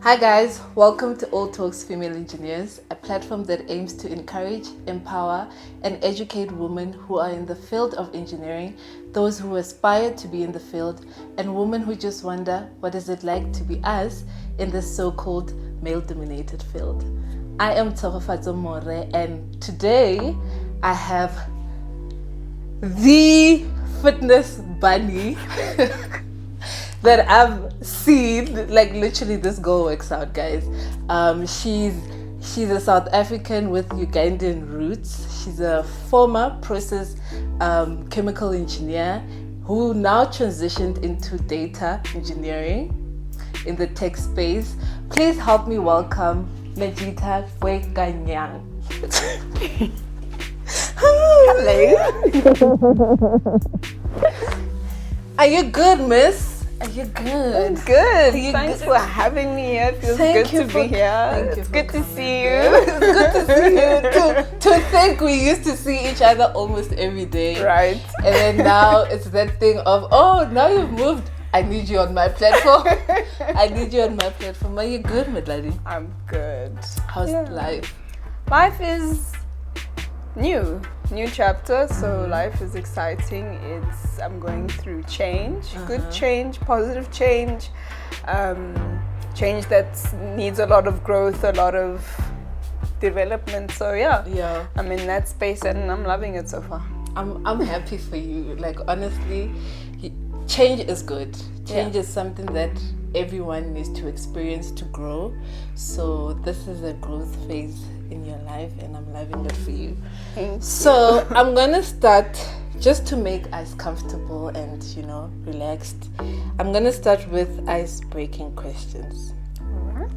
Hi guys, welcome to All Talks Female Engineers, a platform that aims to encourage, empower, and educate women who are in the field of engineering, those who aspire to be in the field, and women who just wonder what is it like to be us in this so-called male-dominated field. I am Tsofafatso More, and today I have the fitness bunny that I've seen. Like, literally, this girl works out, guys. She's a South African with Ugandan roots. She's a former process chemical engineer who now transitioned into data engineering in the tech space. Please help me welcome Kasirye-Koikanyang. Hello. Are you good, miss? Are you good? Good. Thanks for having me here. It feels good to be here. It's good to see you. It's good to see you. To think we used to see each other almost every day. Right. And then now it's that thing of, oh, now you've moved. I need you on my platform. I need you on my platform. Are you good, Medladi? I'm good. How's life? Life is new chapter, so life is exciting. I'm going through change, good change, positive change, change that needs a lot of growth, a lot of development. So yeah, I'm in that space and I'm loving it so far. I'm happy for you. Like, honestly, change is good. Change is something that everyone needs to experience to grow. So this is a growth phase in your life and I'm loving it for you. So I'm gonna start, just to make us comfortable and relaxed. I'm gonna start with ice-breaking questions. Alright.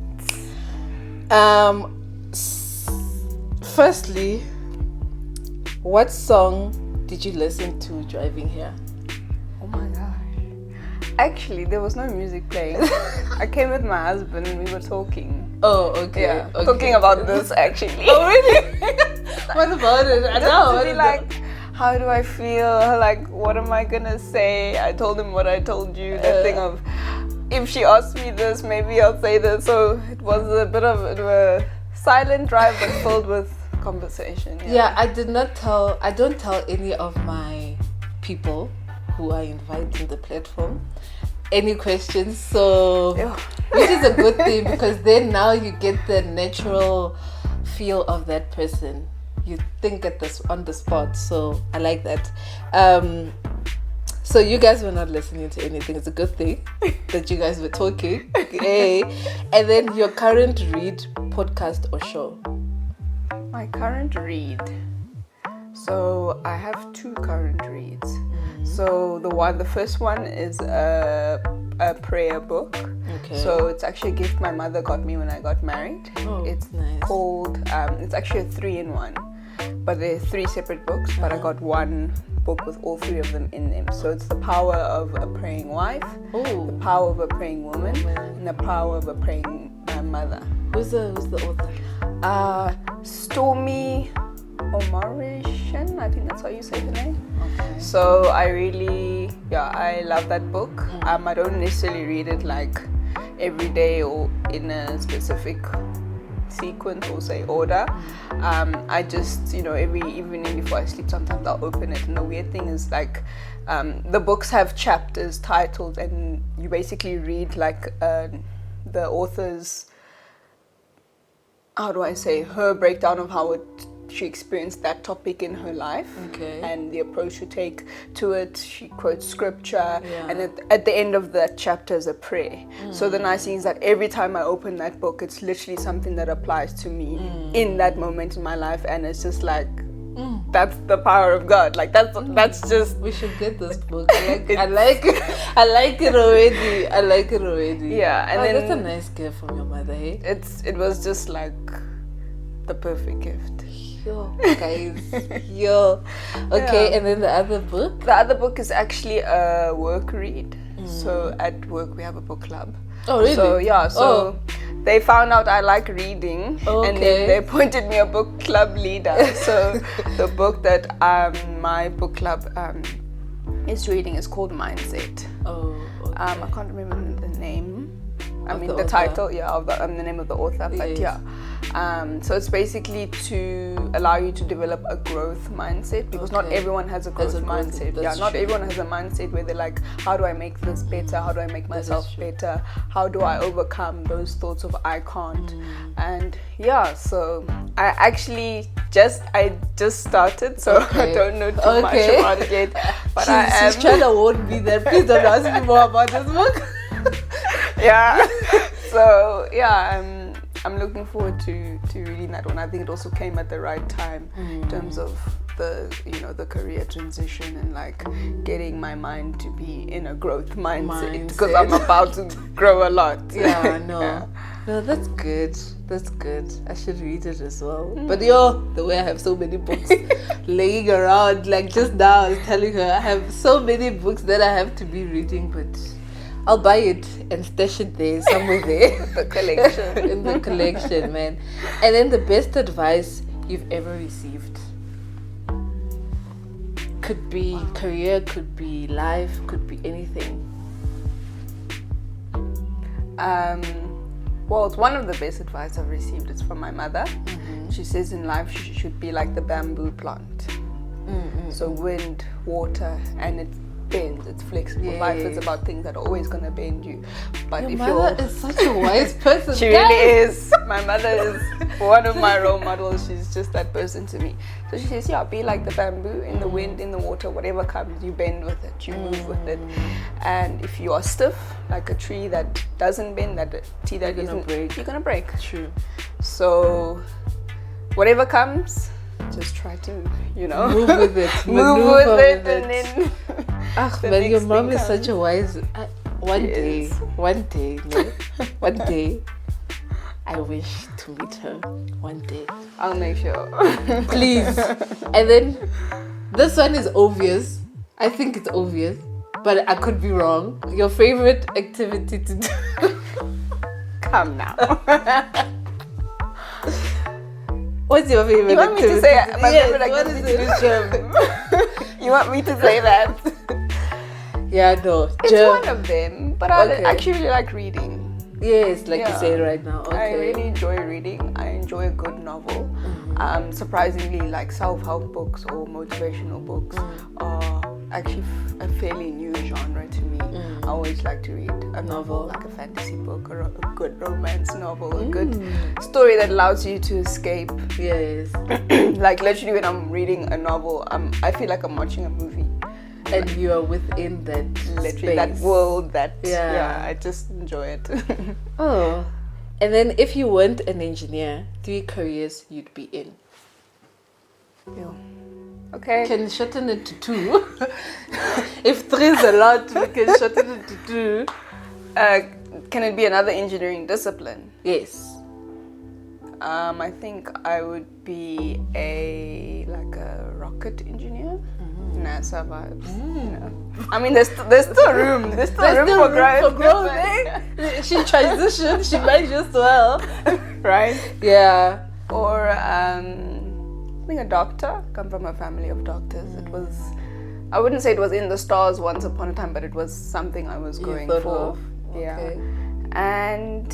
Firstly, what song did you listen to driving here? Oh my gosh. Actually, there was no music playing. I came with my husband and we were talking. Oh, okay. Yeah, okay. talking about this actually. Oh, really? What about it? I know. To be like, how do I feel? Like, what am I gonna say? I told him what I told you. That thing of, if she asks me this, maybe I'll say this. So it was a bit of a silent drive, but filled with conversation. Yeah, I don't tell any of my people who I invite to the platform any questions, so which is a good thing, because then now you get the natural feel of that person. You think at this on the spot, so I like that. So you guys were not listening to anything. It's a good thing that you guys were talking. Okay. And then your current read, podcast or show? My current read. So I have two current reads. So the first one is a prayer book. Okay. So it's actually a gift my mother got me when I got married. Oh, it's nice. called, it's actually a 3-in-1, but they're 3 separate books, but I got one book with all 3 of them in them. So it's the power of a praying wife, the power of a praying woman, and the power of a praying mother. Who's the author? Stormy Omarishan, I think that's how you say the name. Okay. So I really, I love that book. I don't necessarily read it like every day or in a specific sequence or say order. I just, every evening before I sleep, sometimes I'll open it. And the weird thing is, like, the books have chapters titled, and you basically read like the author's, how do I say, her breakdown of how she experienced that topic in her life, and the approach she take to it. She quotes scripture, and at the end of that chapter is a prayer. So the nice thing is that every time I open that book, it's literally something that applies to me in that moment in my life, and it's just like, that's the power of God. Like, that's just. We should get this book. Like, I like it already. Yeah, and then that's a nice gift from your mother, hey? It was just like the perfect gift. Yo, guys. Okay, and then the other book? The other book is actually a work read. So at work we have a book club. Oh, really? So they found out I like reading, and then they appointed me a book club leader. So the book that my book club is reading is called Mindset. Oh, okay. I can't remember the name. the title, of the name of the author, but Yes. so it's basically to allow you to develop a growth mindset, because not Okay. everyone has a growth mindset. That's Not true. everyone has a mindset where they're like, how do I make this better? How do I make myself better? How do I overcome those thoughts of I can't? And so I just started, so I don't know too much about it yet. But she's trying to warn me that please don't ask me more about this book. So I'm looking forward to reading that one. I think it also came at the right time in terms of the career transition and like getting my mind to be in a growth mindset, because I'm about to grow a lot. No, that's good. That's good. I should read it as well. But the way I have so many books laying around, like just now I was telling her I have so many books that I have to be reading, but I'll buy it and stash it there, somewhere there. The collection. In the collection, man. And then the best advice you've ever received. Could be career, could be life, could be anything. Well, it's one of the best advice I've received. It's from my mother. She says in life she should be like the bamboo plant. So wind, water, and it bends, it's flexible. Life is about things that are always going to bend you. But Your mother is such a wise person. She really is. My mother is one of my role models. She's just that person to me. So she says, be like the bamboo, in the wind, in the water, whatever comes, you bend with it, you move with it. And if you are stiff, like a tree that doesn't bend, that tree that isn't, you're going to break. True. So whatever comes, just try to, move with it. Move with it, and then man, your mom is such a wise. One day, I wish to meet her. One day, I'll make sure. Please. And then this one is obvious. I think it's obvious, but I could be wrong. Your favorite activity to do? Come now. What's your favorite You want activity? me to say my favorite what activity is to it? do gym? You want me to say that? No. It's Gym. one of them, but I actually really like reading. Yes, like you say right now. Okay. I really enjoy reading. I enjoy a good novel. Surprisingly, like self-help books or motivational books are actually a fairly new genre to me. I always like to read a novel, like a fantasy book or a good romance novel, a good story that allows you to escape. Yes. Like literally when I'm reading a novel, I feel like I'm watching a movie. And you are within that Literally space. that world, I just enjoy it. Oh. And then if you weren't an engineer, 3 careers you'd be in. Okay. Can shorten it to 2. If 3 is a lot, we can shorten it to 2. Can it be another engineering discipline? Yes. I think I would be a rocket engineer. NASA vibes. I mean, there's still room. There's still room for growth. Eh? She transitioned. She might just well. Right? Yeah. Or being a doctor. Come from a family of doctors. It was. I wouldn't say it was in the stars once upon a time, but it was something I was going for. Yeah. Okay. And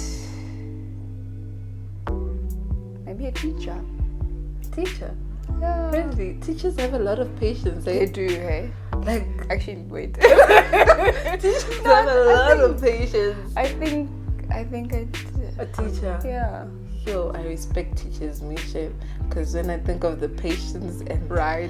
maybe a teacher. Teacher. Yeah. Really, teachers have a lot of patience. Eh? They do, hey? Like, Actually, wait. teachers have a lot of patience. I think I A teacher. Yeah. Yo, I respect teachers, Misha, because when I think of the patience and Right.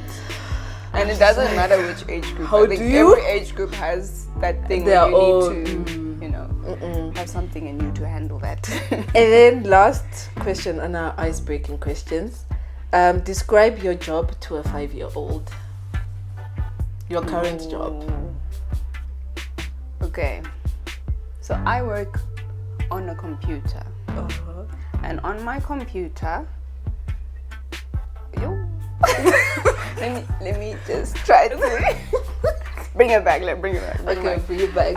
And it doesn't matter which age group. How I think do you? every age group has that thing Their where you own, need to, have something in you to handle that. And then last question on our ice-breaking questions. Describe your job to a 5-year-old. Your current job. Okay. So I work on a computer. Uh-huh. And on my computer, let me just try to bring it back. Bring it back. Bring it back.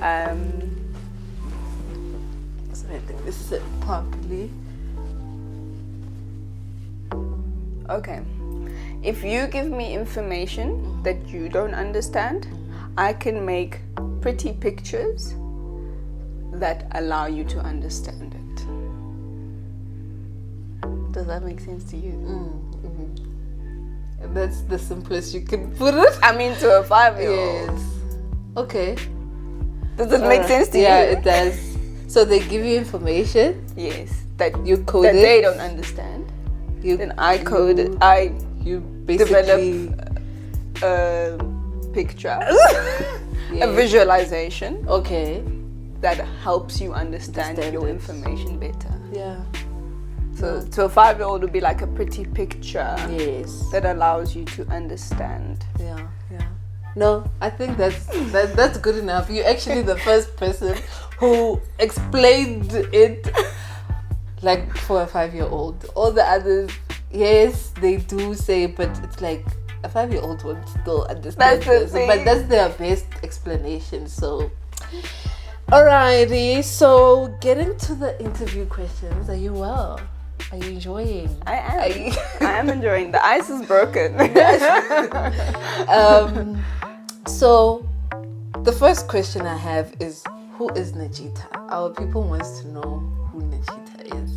So I think this is it properly. Okay. If you give me information that you don't understand, I can make pretty pictures that allow you to understand it. Does that make sense to you? And that's the simplest you can put it. I mean, to a 5-year-old. Yes. Okay. Does it make sense to you? Yeah, it does. So they give you information. Yes. That You code that it. they don't understand. Then I code it. I You basically develop a picture, Yes. a visualization Okay. that helps you understand your it. information better. Yeah. So to a 5-year-old, it would be like a pretty picture Yes. that allows you to understand. Yeah. No, I think that's good enough. You're actually the first person who explained it like for a 5-year-old. All the others, yes, they do say, but it's like a 5-year-old would still understand That's the this. thing. But that's their best explanation. So, alrighty. So, getting to the interview questions. Are you well? Are you enjoying? I am. I am enjoying. The ice is broken. So, the first question I have is, who is Nagitta? Our people wants to know who Nagitta is.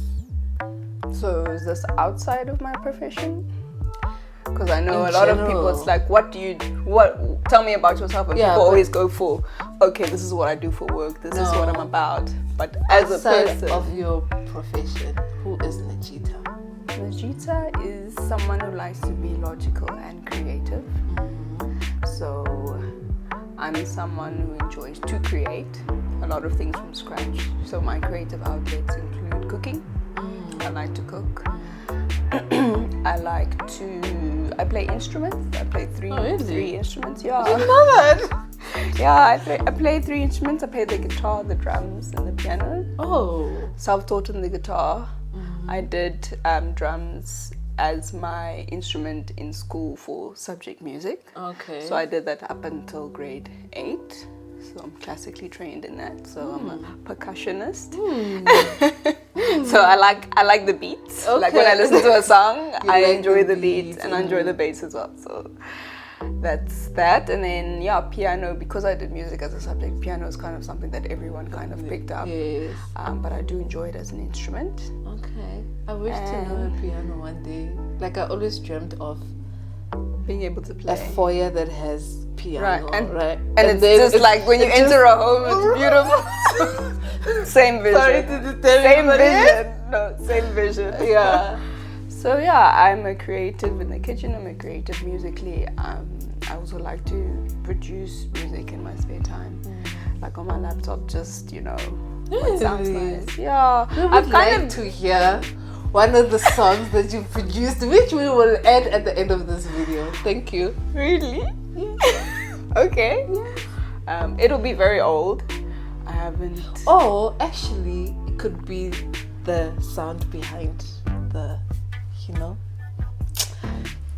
So is this outside of my profession? Because I know In a lot of general. people, it's like, tell me about yourself. And Yeah, people but- always go for, okay, this is what I do for work. This is what I'm about. But as a Outside person, of your profession, who is Nagitta? Nagitta is someone who likes to be logical and creative. So I'm someone who enjoys to create a lot of things from scratch. So my creative outlets include cooking. I like to cook. I play instruments. I play three instruments. Yeah. I didn't know that. Yeah, I play 3 instruments. I play the guitar, the drums, and the piano. Oh. Self-taught in the guitar. I did drums as my instrument in school for subject music. Okay. So I did that up until grade 8. So I'm classically trained in that. So I'm a percussionist. So I like the beats. Like when I Okay. listen to a song, I like enjoy the the beats beat, and I enjoy the bass as well. So that's that. And then piano, because I did music as a subject, piano is kind of something that everyone kind of picked up. Yes. But I do enjoy it as an instrument. Okay. I wish to know a piano one day. Like I always dreamt of Being able to a play. foyer that has piano, right? And it's then just like when you it's enter a home, it's beautiful. Same vision. Sorry to disturb Same you, but vision. No, same vision. yeah. So I'm a creative in the kitchen. I'm a creative musically. I also like to produce music in my spare time, like on my laptop. Just what sounds Really? nice. Yeah, I would I've kind like of to hear one of the songs that you produced, which we will add at the end of this video. Thank you. Really. Okay. It'll be very old. I haven't. Oh, actually, it could be the sound behind the,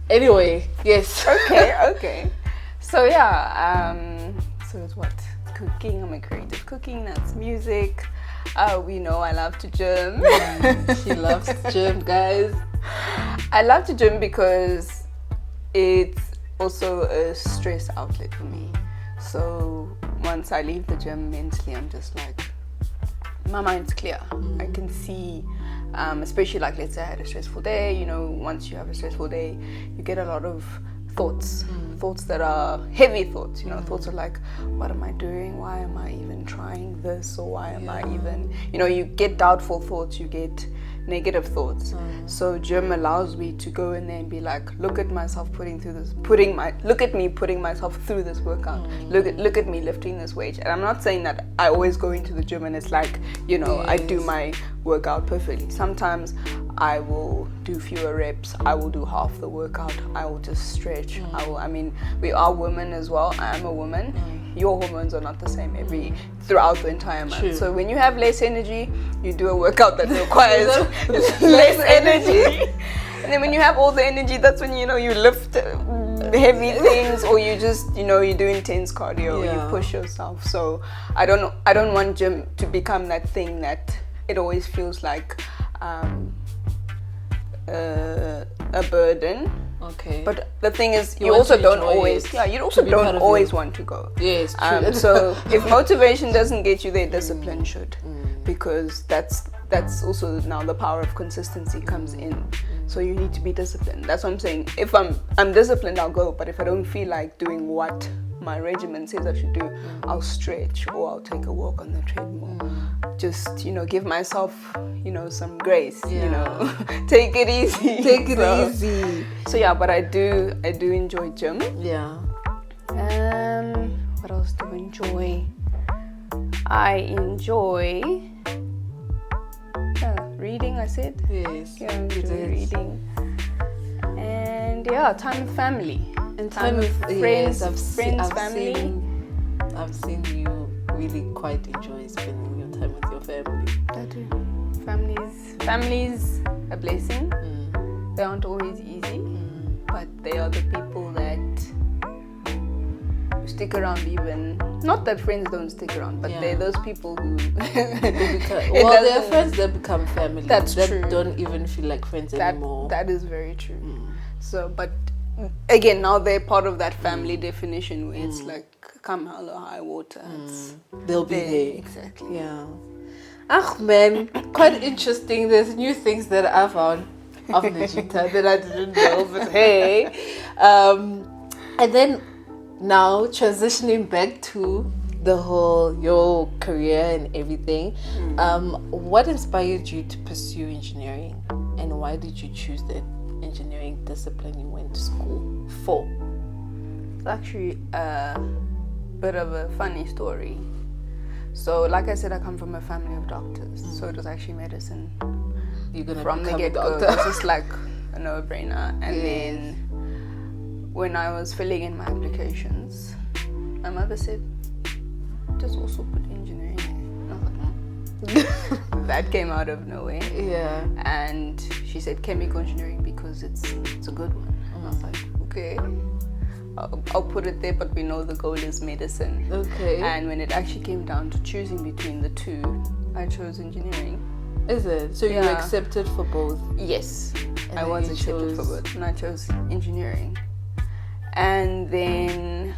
Anyway, yes. Okay. So so it's what? Cooking. I'm a creative cooking. That's music. We know I love to gym. She loves gym, guys. I love to gym because it's also a stress outlet for me. So once I leave the gym mentally, I'm just like, my mind's clear. I can see, especially like let's say I had a stressful day. Once you have a stressful day, you get a lot of thoughts that are heavy thoughts. Thoughts are like, what am I doing? Why am I even trying this? Or why am I even? You get doubtful thoughts. You get negative thoughts. So gym allows me to go in there and be like, look at myself look at me putting myself through this workout. Look at me lifting this weight. And I'm not saying that I always go into the gym and it's like, I do my workout perfectly. Sometimes I will do fewer reps. I will do half the workout. I will just stretch. We are women as well. I am a woman. Your hormones are not the same throughout the entire month. True. So when you have less energy, you do a workout that requires less energy. And then when you have all the energy, that's when you lift heavy things, or you just you do intense cardio, or you push yourself. So I don't want gym to become that thing that it always feels like a burden. Okay. But the thing is, you want also to don't enjoy always. it, Yeah, you also be part don't of always your- want to go. Yes, true. So if motivation doesn't get you there, discipline should, because that's also now the power of consistency comes in. So you need to be disciplined. That's what I'm saying. If I'm disciplined, I'll go. But if I don't feel like doing what my regimen says I should do, I'll stretch or I'll take a walk on the treadmill. Just give myself some grace. Take it easy. Take it easy. So yeah, but I do enjoy gym. Yeah. What else do I enjoy? I enjoy reading. I said. Yes. Yeah, I enjoy reading. And yeah, time with family. And time with friends, family. I've seen you really quite enjoy spending your time with your family. I do. Families a blessing. They aren't always easy, but they are the people that stick around. Even not that friends don't stick around, but they're those people who they're friends that become family. That's that true. Don't even feel like friends anymore. That is very true. So, but again, now they're part of that family definition where it's like come hell or high water. They'll be there. Exactly. Yeah. Ah man, quite interesting. There's new things that I found of Nagitta that I didn't know, but hey. And then now transitioning back to the whole your career and everything, what inspired you to pursue engineering, and why did you choose that engineering discipline you went to school for? It's actually a bit of a funny story. So, like I said, I come from a family of doctors, so it was actually medicine. You're gonna from the become a get-go. It doctor. was just like a no-brainer. And then when I was filling in my applications, my mother said, just also put engineering in. And I was like, that came out of nowhere. Yeah. And she said chemical engineering because it's a good one. And I was like, okay, I'll put it there, but we know the goal is medicine. Okay. And when it actually came down to choosing between the two, I chose engineering. Is it? So you were accepted for both? Yes, And I then was you accepted for chose- both, and I chose engineering. And then,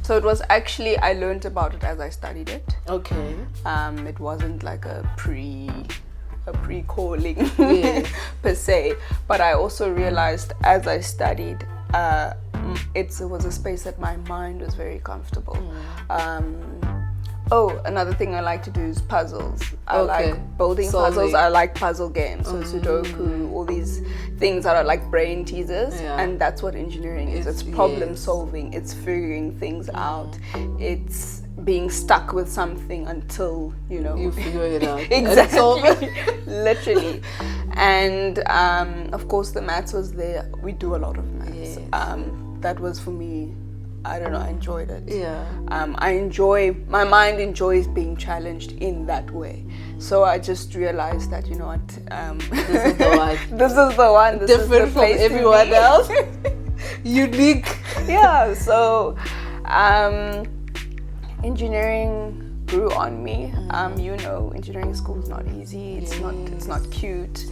so it was actually, I learned about it as I studied it. Okay. It wasn't like a pre-calling Yes. per se, but I also realized as I studied, it was a space that my mind was very comfortable. Another thing I like to do is puzzles. I like building puzzles. I like puzzle games. So Sudoku, all these things that are like brain teasers. Yeah. And that's what engineering is. It's problem solving. It's figuring things out. It's being stuck with something until, You figure it out. Exactly. Literally. And of course the maths was there. We do a lot of maths. Yes. That was for me, I don't know, I enjoyed it. Yeah. My mind enjoys being challenged in that way. So I just realized that, you know what, This is the one. this is the one. This Different is the from place to everyone be. else. Unique. Yeah, so engineering grew on me. Engineering school is not easy. It's not cute.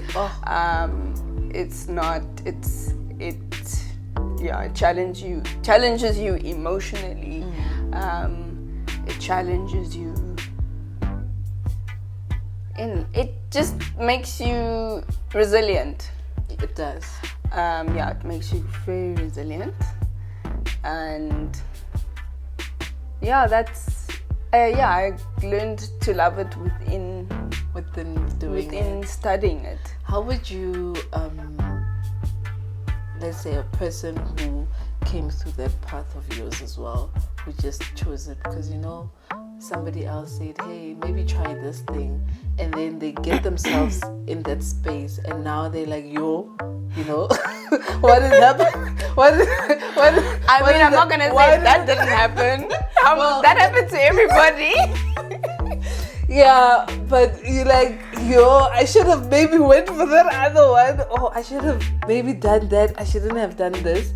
It challenges you emotionally. It challenges you, and it just makes you resilient. It does. It makes you very resilient, and I learned to love it within studying it. How would you, let's say a person who came through that path of yours as well, who just chose it because, somebody else said, hey, maybe try this thing, and then they get themselves in that space, and now they're like, what is happening? I'm not gonna say that didn't happen. That happened to everybody. Yeah, but you're like, I should have maybe went for that other one. Oh, I should have maybe done that. I shouldn't have done this.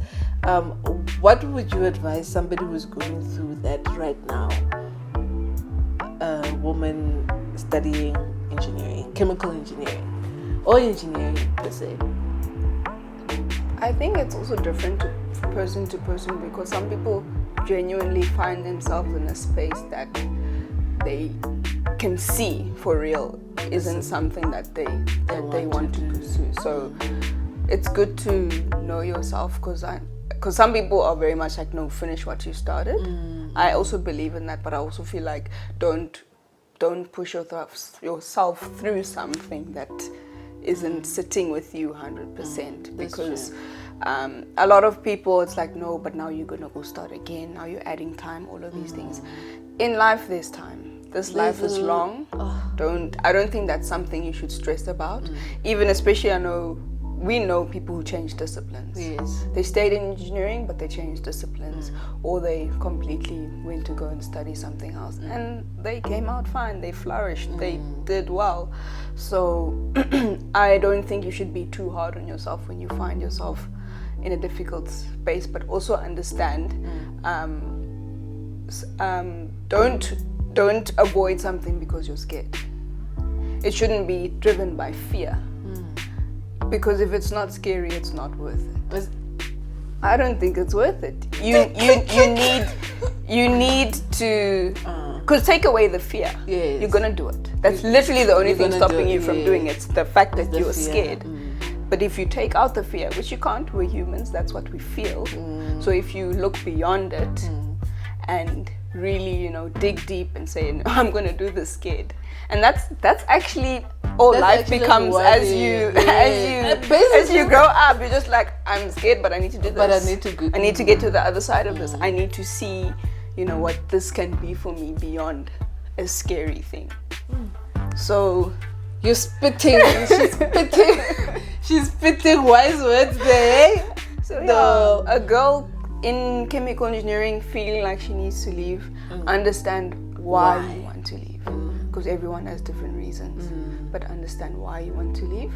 What would you advise somebody who's going through that right now? A woman studying engineering, chemical engineering, or engineering per se. I think it's also different to person because some people genuinely find themselves in a space that they can see for real isn't something that they want to pursue. So it's good to know yourself because some people are very much like, no, finish what you started. I also believe in that, but I also feel like don't push yourself through something that isn't sitting with you 100%, because a lot of people, it's like, no, but now you're gonna go start again, now you're adding time, all of these things. In life there's time. This life is long. I don't think that's something you should stress about. Even especially, we know people who change disciplines. Yes. They stayed in engineering, but they changed disciplines, or they completely went to go and study something else, and they came out fine. They flourished. They did well. So I don't think you should be too hard on yourself when you find yourself in a difficult space, but also understand. Don't avoid something because you're scared. It shouldn't be driven by fear. Because if it's not scary, it's not worth it. I don't think it's worth it. You need to, because take away the fear. Yes. You're gonna do it. That's literally the only thing stopping you from doing it. It's the fact that you're scared. But if you take out the fear, which you can't, we're humans, that's what we feel. So if you look beyond it and really, dig deep and say, no, I'm gonna do this scared. And that's actually all life becomes as you grow up. You're just like, I'm scared, but I need to do this. But I need to get to the other side of this. I need to see, what this can be for me beyond a scary thing. So you're spitting. She's spitting wise words there. So a girl in chemical engineering feeling like she needs to leave, understand why you want to leave. Because everyone has different reasons, but understand why you want to leave.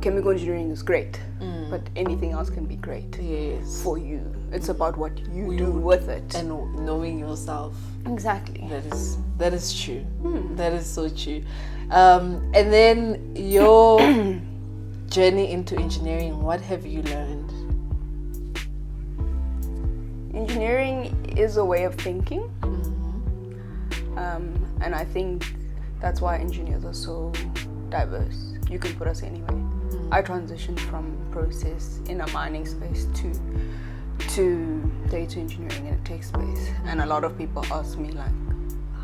Chemical engineering is great, but anything else can be great for you. It's about what you do with it and knowing yourself. Exactly. That is true. That is so true. And then your journey into engineering, what have you learned? Engineering is a way of thinking, and I think that's why engineers are so diverse. You can put us anywhere. I transitioned from process in a mining space to data engineering in a tech space, and a lot of people ask me like,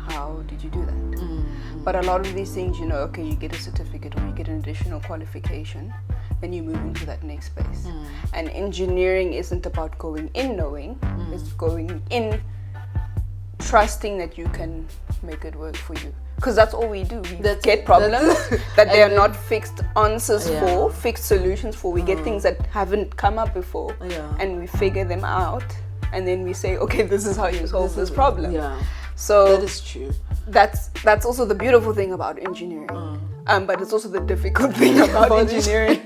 how did you do that? But a lot of these things, okay, you get a certificate or you get an additional qualification, then you move into that next space. And engineering isn't about going in knowing, it's going in trusting that you can make it work for you. Because that's all we do. We get problems that there are not fixed answers for, fixed solutions for. We get things that haven't come up before, and we figure them out, and then we say, okay, this is how you solve this problem. So that is true. That's also the beautiful thing about engineering. But it's also the difficult thing about engineering.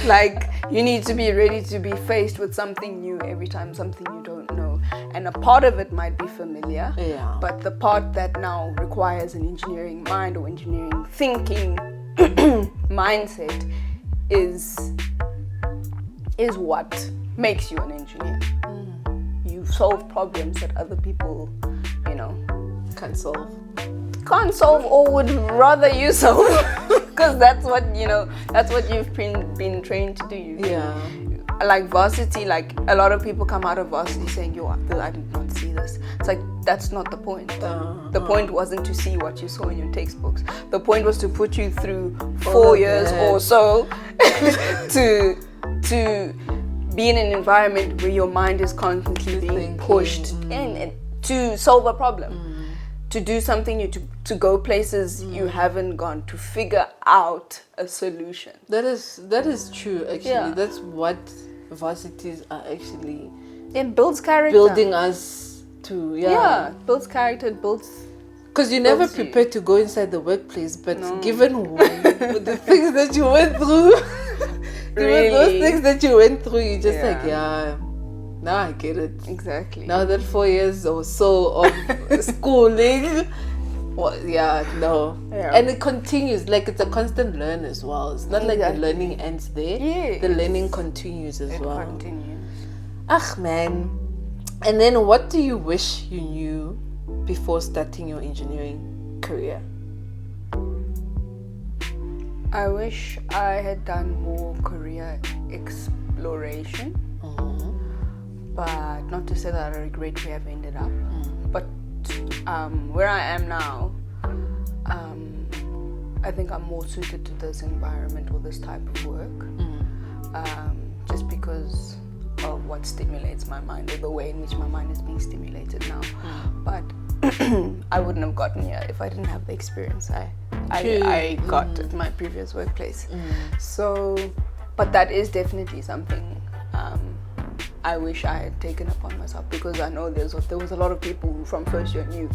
Like, you need to be ready to be faced with something new every time, something you don't know. And a part of it might be familiar, but the part that now requires an engineering mind or engineering thinking mindset is what makes you an engineer. You solve problems that other people, can't solve or would rather you solve, because that's what you've been trained to do. Like varsity, like a lot of people come out of varsity saying, I did not see this. It's like, that's not the point. The point wasn't to see what you saw in your textbooks. The point was to put you through 4 years or so to be in an environment where your mind is constantly being pushed in to solve a problem. To do something new, to go places you haven't gone, to figure out a solution. That is true, actually. That's what varsities are actually. It builds character. Building us to, it builds character, it builds. Because you're never prepared to go inside the workplace, but given the things that you went through, given those things that you went through, you're just like, now I get it. Exactly. Now that 4 years or so of schooling, Well, yeah, no. Yeah. And it continues, like it's a constant learn as well. It's not like the learning ends there. Yes. The learning continues as well. It continues. Ach, man. And then what do you wish you knew before starting your engineering career? I wish I had done more career exploration. But not to say that I regret where I've ended up. But where I am now, I think I'm more suited to this environment or this type of work, just because of what stimulates my mind or the way in which my mind is being stimulated now. But I wouldn't have gotten here if I didn't have the experience I got at my previous workplace. So, but that is definitely something I wish I had taken upon myself, because I know there was a lot of people who from first year knew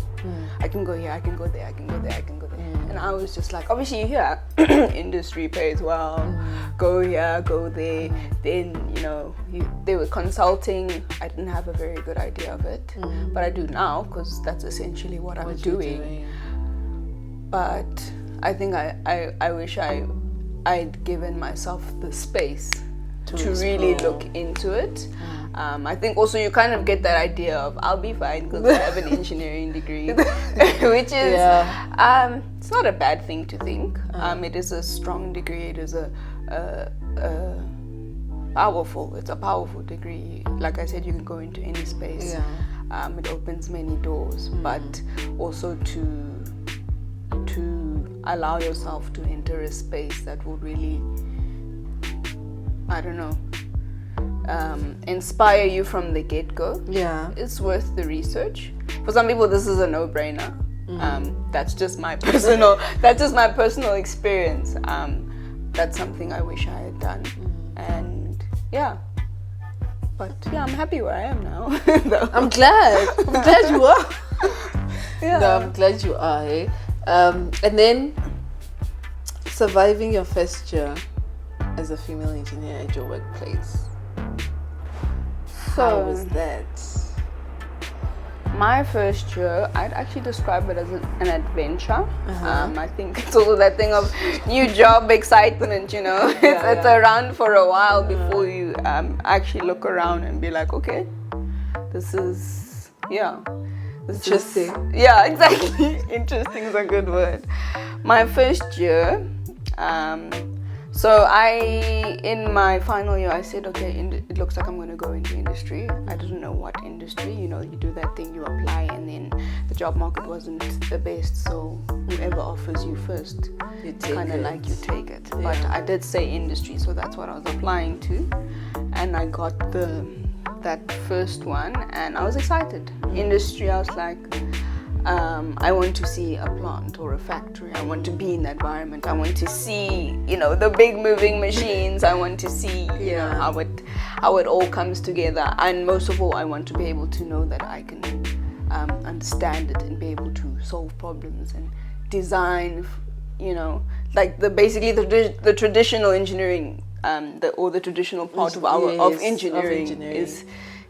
I can go here, I can go there, I can go there, I can go there. And I was just like, obviously here, industry pays well, go here, go there. Then, they were consulting. I didn't have a very good idea of it, but I do now, because that's essentially what I'm doing. But I think I wish I'd given myself the space to really look into it. I think also you kind of get that idea of I'll be fine because I have an engineering degree, which is it's not a bad thing to think. It is a strong degree. It is a powerful degree. Like I said, you can go into any space. It opens many doors, but also to allow yourself to enter a space that will really, I don't know, inspire you from the get-go. It's worth the research. For some people this is a no-brainer. That's just my personal experience. That's something I wish I had done. And but I'm happy where I am now. I'm glad you are. No, I'm glad you are. And then surviving your first year as a female engineer at your workplace. How was that? My first year, I'd actually describe it as an adventure. I think it's also that thing of new job excitement, It's around for a while before you actually look around and be like, okay, this is interesting. Exactly. Interesting is a good word. My first year, so in my final year, I said, okay, it looks like I'm going to go into industry. I didn't know what industry. You do that thing, you apply, and then the job market wasn't the best. So whoever offers you first, it's kind of like you take it. But I did say industry, so that's what I was applying to. And I got that first one, and I was excited. Industry, I was like, I want to see a plant or a factory. I want to be in the environment. I want to see, the big moving machines. I want to see, how it all comes together. And most of all, I want to be able to know that I can understand it and be able to solve problems and design, like basically the traditional engineering, the traditional part of engineering is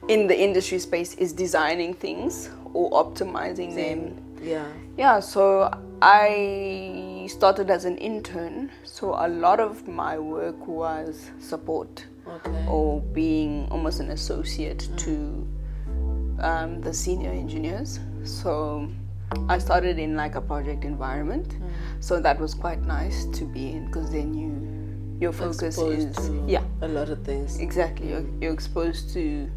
in the industry space is designing things or optimizing them. So I started as an intern, so a lot of my work was support or being almost an associate to the senior engineers. So I started in like a project environment, so that was quite nice to be in, because then your focus is a lot of things. Exactly, you're exposed to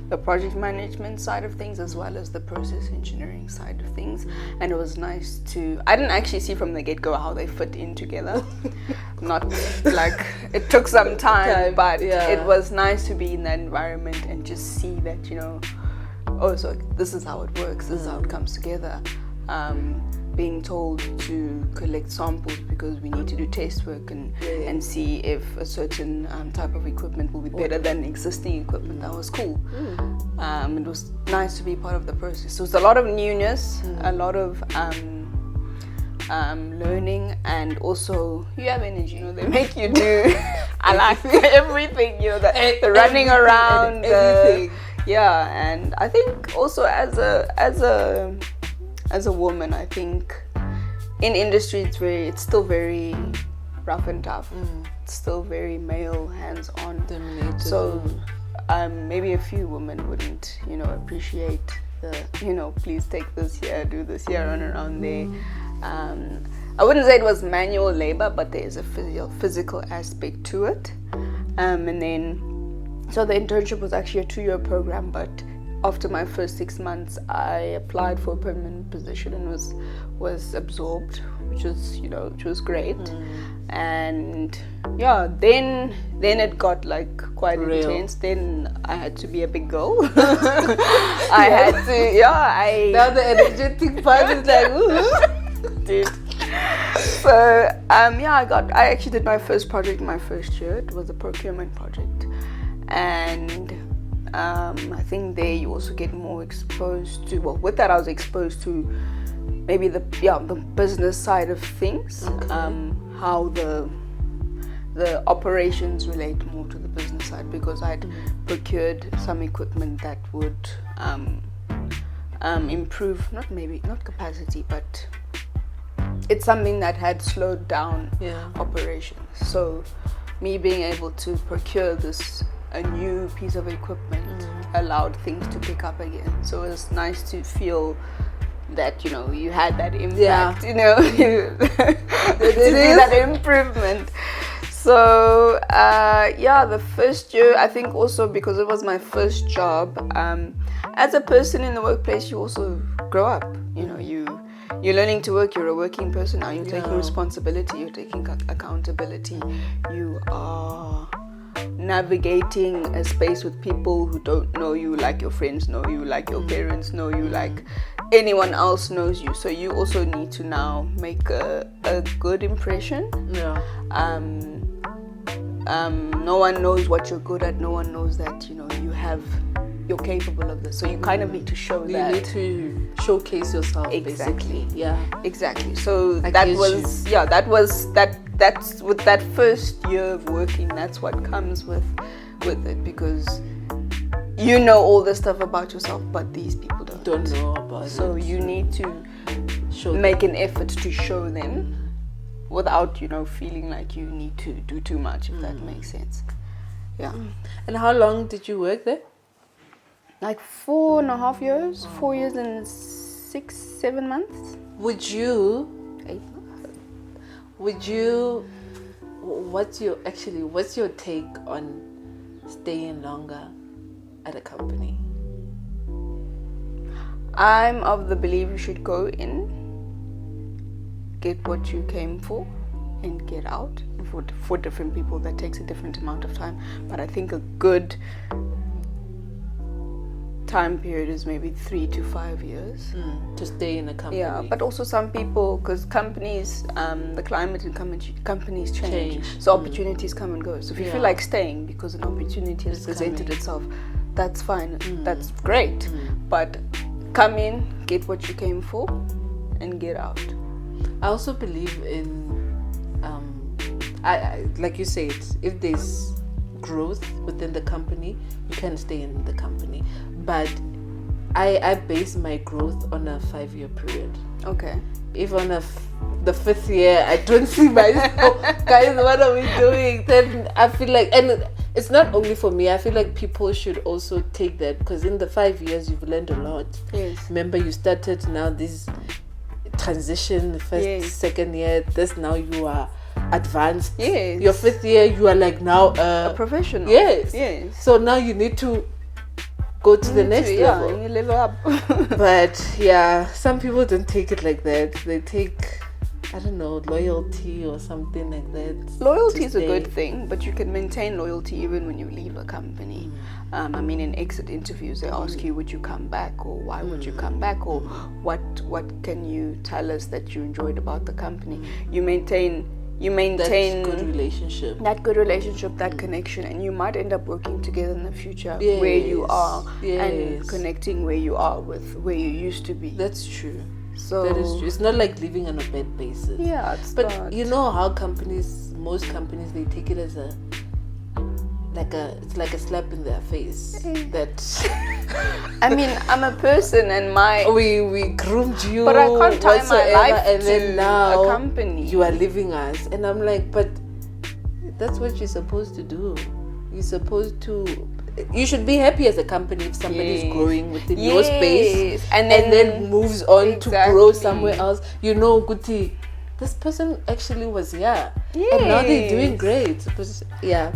the project management side of things as well as the process engineering side of things. And it was nice I didn't actually see from the get-go how they fit in together. Not like, it took some time, but it was nice to be in that environment and just see that, so this is how it works, this is how it comes together. Being told to collect samples because we need to do test work and see if a certain type of equipment will be better than existing equipment. That was cool. It was nice to be part of the process. So it's a lot of newness, a lot of learning, and also you have energy. They make you do. I like everything. The running around, everything. And I think also as a as a woman, I think in industry it's still very rough and tough. It's still very male, hands-on. Dominated. So maybe a few women wouldn't, appreciate the, please take this here, do this here, run around there. I wouldn't say it was manual labor, but there is a physical aspect to it. And then, so the internship was actually a 2-year program, but after my first 6 months, I applied for a permanent position and was absorbed, which was great. And yeah, then it got like quite intense. Then I had to be a big girl. I had to, Now the energetic part is like, ooh. Dude. So I actually did my first project in my first year. It was a procurement project, and I think there you also get more exposed to. Well, with that I was exposed to maybe the business side of things, how the operations relate more to the business side, because I'd procured some equipment that would improve not capacity, but it's something that had slowed down operations. So me being able to procure a new piece of equipment allowed things to pick up again. So it was nice to feel that you had that impact, to see that improvement. So the first year, I think also because it was my first job, as a person in the workplace, you also grow up. You're learning to work. You're a working person now. You're taking responsibility. You're taking accountability. You are navigating a space with people who don't know you like your friends know you, like your parents know you, like anyone else knows you. So you also need to now make a good impression. No one knows what you're good at. No one knows that you're capable of this. So you kind of need to show that. You need to showcase yourself. Exactly. Basically. Yeah. Exactly. So that's with that first year of working. That's what comes with it, because you know all the stuff about yourself, but these people don't know about it. So you need to make an effort to show them without feeling like you need to do too much, if that makes sense. Yeah. And how long did you work there? Like 4.5 years, 4 years and 6-7 months. Would you 8 months. What's your take on staying longer at a company? I'm of the belief you should go in, get what you came for, and get out. For different people, that takes a different amount of time. But I think a good time period is maybe 3 to 5 years to stay in a company. Yeah, but also some people, because companies, the climate in companies change. So opportunities come and go. So if you feel like staying because an opportunity has presented itself, that's fine. That's great. But come in, get what you came for, and get out. I also believe in, I like you said, if there's growth within the company, you can stay in the company. But I base my growth on a 5-year period. Okay. If on the 5th year I don't see myself, guys, what are we doing? Then I feel like, and it's not only for me, I feel like people should also take that, because in the 5 years you've learned a lot. Yes. Remember, you started now this transition, first, second year, this now you are advanced. Yes. Your 5th year you are like now a professional. Yes. So now you need to go to the next level. Yeah, you level up. But some people don't take it like that. They take, I don't know, loyalty or something like that. Loyalty is a good thing, but you can maintain loyalty even when you leave a company. I mean, in exit interviews, they ask you, would you come back, or why would you come back, or what can you tell us that you enjoyed about the company? You maintain that good relationship, that connection, and you might end up working together in the future where you are and connecting where you are with where you used to be. That's true. So that is true. It's not like living on a bed basis. Yeah, but you know how most companies, they take it as like a slap in their face that I mean, I'm a person and we groomed you, but I can't tie my whatsoever, life and to then now a company. you are leaving us. And I'm like, but that's what you're supposed to do. You should be happy as a company if somebody is growing within your space and then moves on to grow exactly. somewhere else. You know, Guti, this person actually was here, and now they're doing great.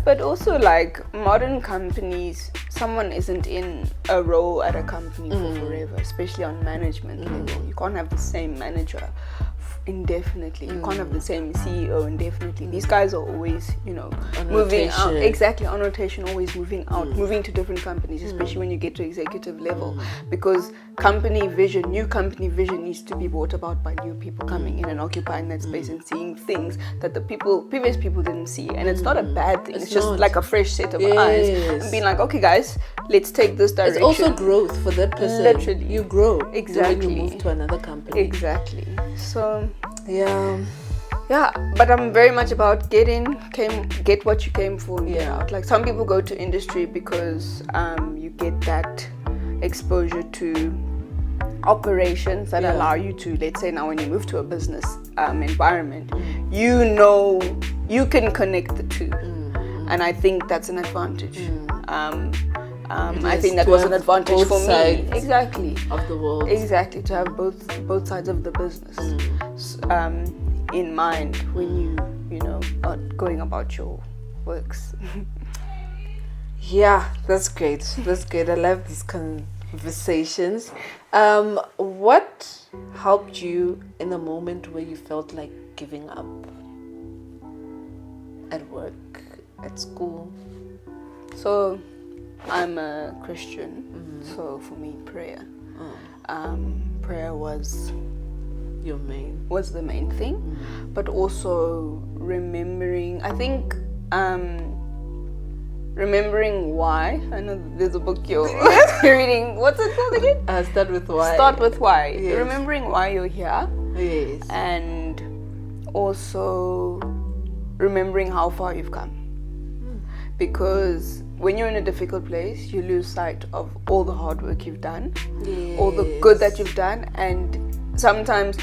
But also, like, modern companies, someone isn't in a role at a company for forever, especially on management level. You can't have the same manager indefinitely. You can't have the same CEO indefinitely. These guys are always, moving out. Exactly, on rotation, always moving out, moving to different companies, especially when you get to executive level, because new company vision needs to be brought about by new people coming in and occupying that space and seeing things that the previous people didn't see. And it's not a bad thing. It's just not. like a fresh set of eyes and being like, okay guys, let's take this direction. It's also growth for that person. Literally. You grow exactly when you move to another company. Exactly. So yeah, but I'm very much about get what you came for and get out. Like, some people go to industry because you get that exposure to operations that allow you to, let's say now when you move to a business environment, you can connect the two, and I think that's an advantage. I think that was an advantage for me. Exactly. Of the world. Exactly, to have both sides of the business in mind when you are going about your works. Yeah, that's great. I love these conversations. What helped you in a moment where you felt like giving up? At work, at school? So I'm a Christian, so for me prayer was the main thing, but also remembering, I think remembering why. I know there's a book you're reading. What's it called again? Start with why. Start with why. Yes. Remembering why you're here. Yes. And also remembering how far you've come. Because when you're in a difficult place, you lose sight of all the hard work you've done, all the good that you've done. And sometimes,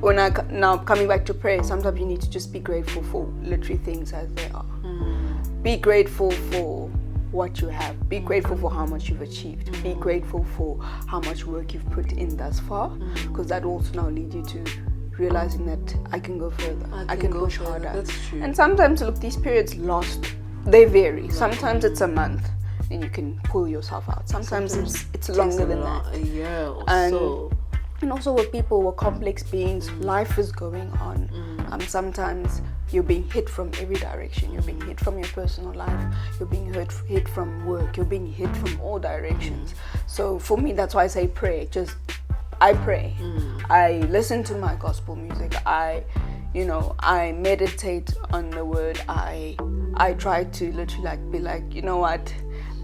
now coming back to prayer, sometimes you need to just be grateful for literally things as they are. Be grateful for what you have. Be grateful for how much you've achieved. Be grateful for how much work you've put in thus far, because that also now leads you to realizing that I can go further. I can push harder. That's true. And sometimes, look, these periods they vary. Sometimes it's a month and you can pull yourself out. Sometimes it's longer than that. A year or so. And also, we're complex beings. Life is going on. Sometimes you're being hit from every direction. You're being hit from your personal life. You're being hit from work. You're being hit from all directions. So for me, that's why I say pray. I pray. I listen to my gospel music. I meditate on the word. I try to literally be like, you know what?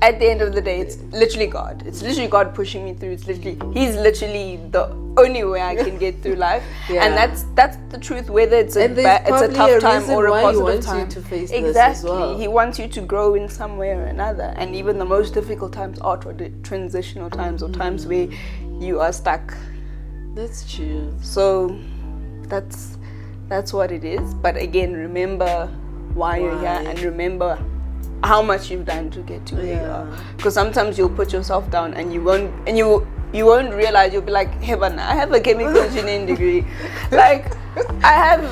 At the end of the day, it's literally God. It's literally God pushing me through. He's literally the only way I can get through life. And that's the truth, whether it's a tough time or a positive time. To face exactly. This as well. He wants you to grow in some way or another. And even the most difficult times are transitional times, or times where you are stuck. That's true. So that's what it is. But again, remember why you're here, and remember how much you've done to get to where you are. Because sometimes you'll put yourself down and you won't realize. You'll be like, heaven, I have a chemical engineering degree. Like, I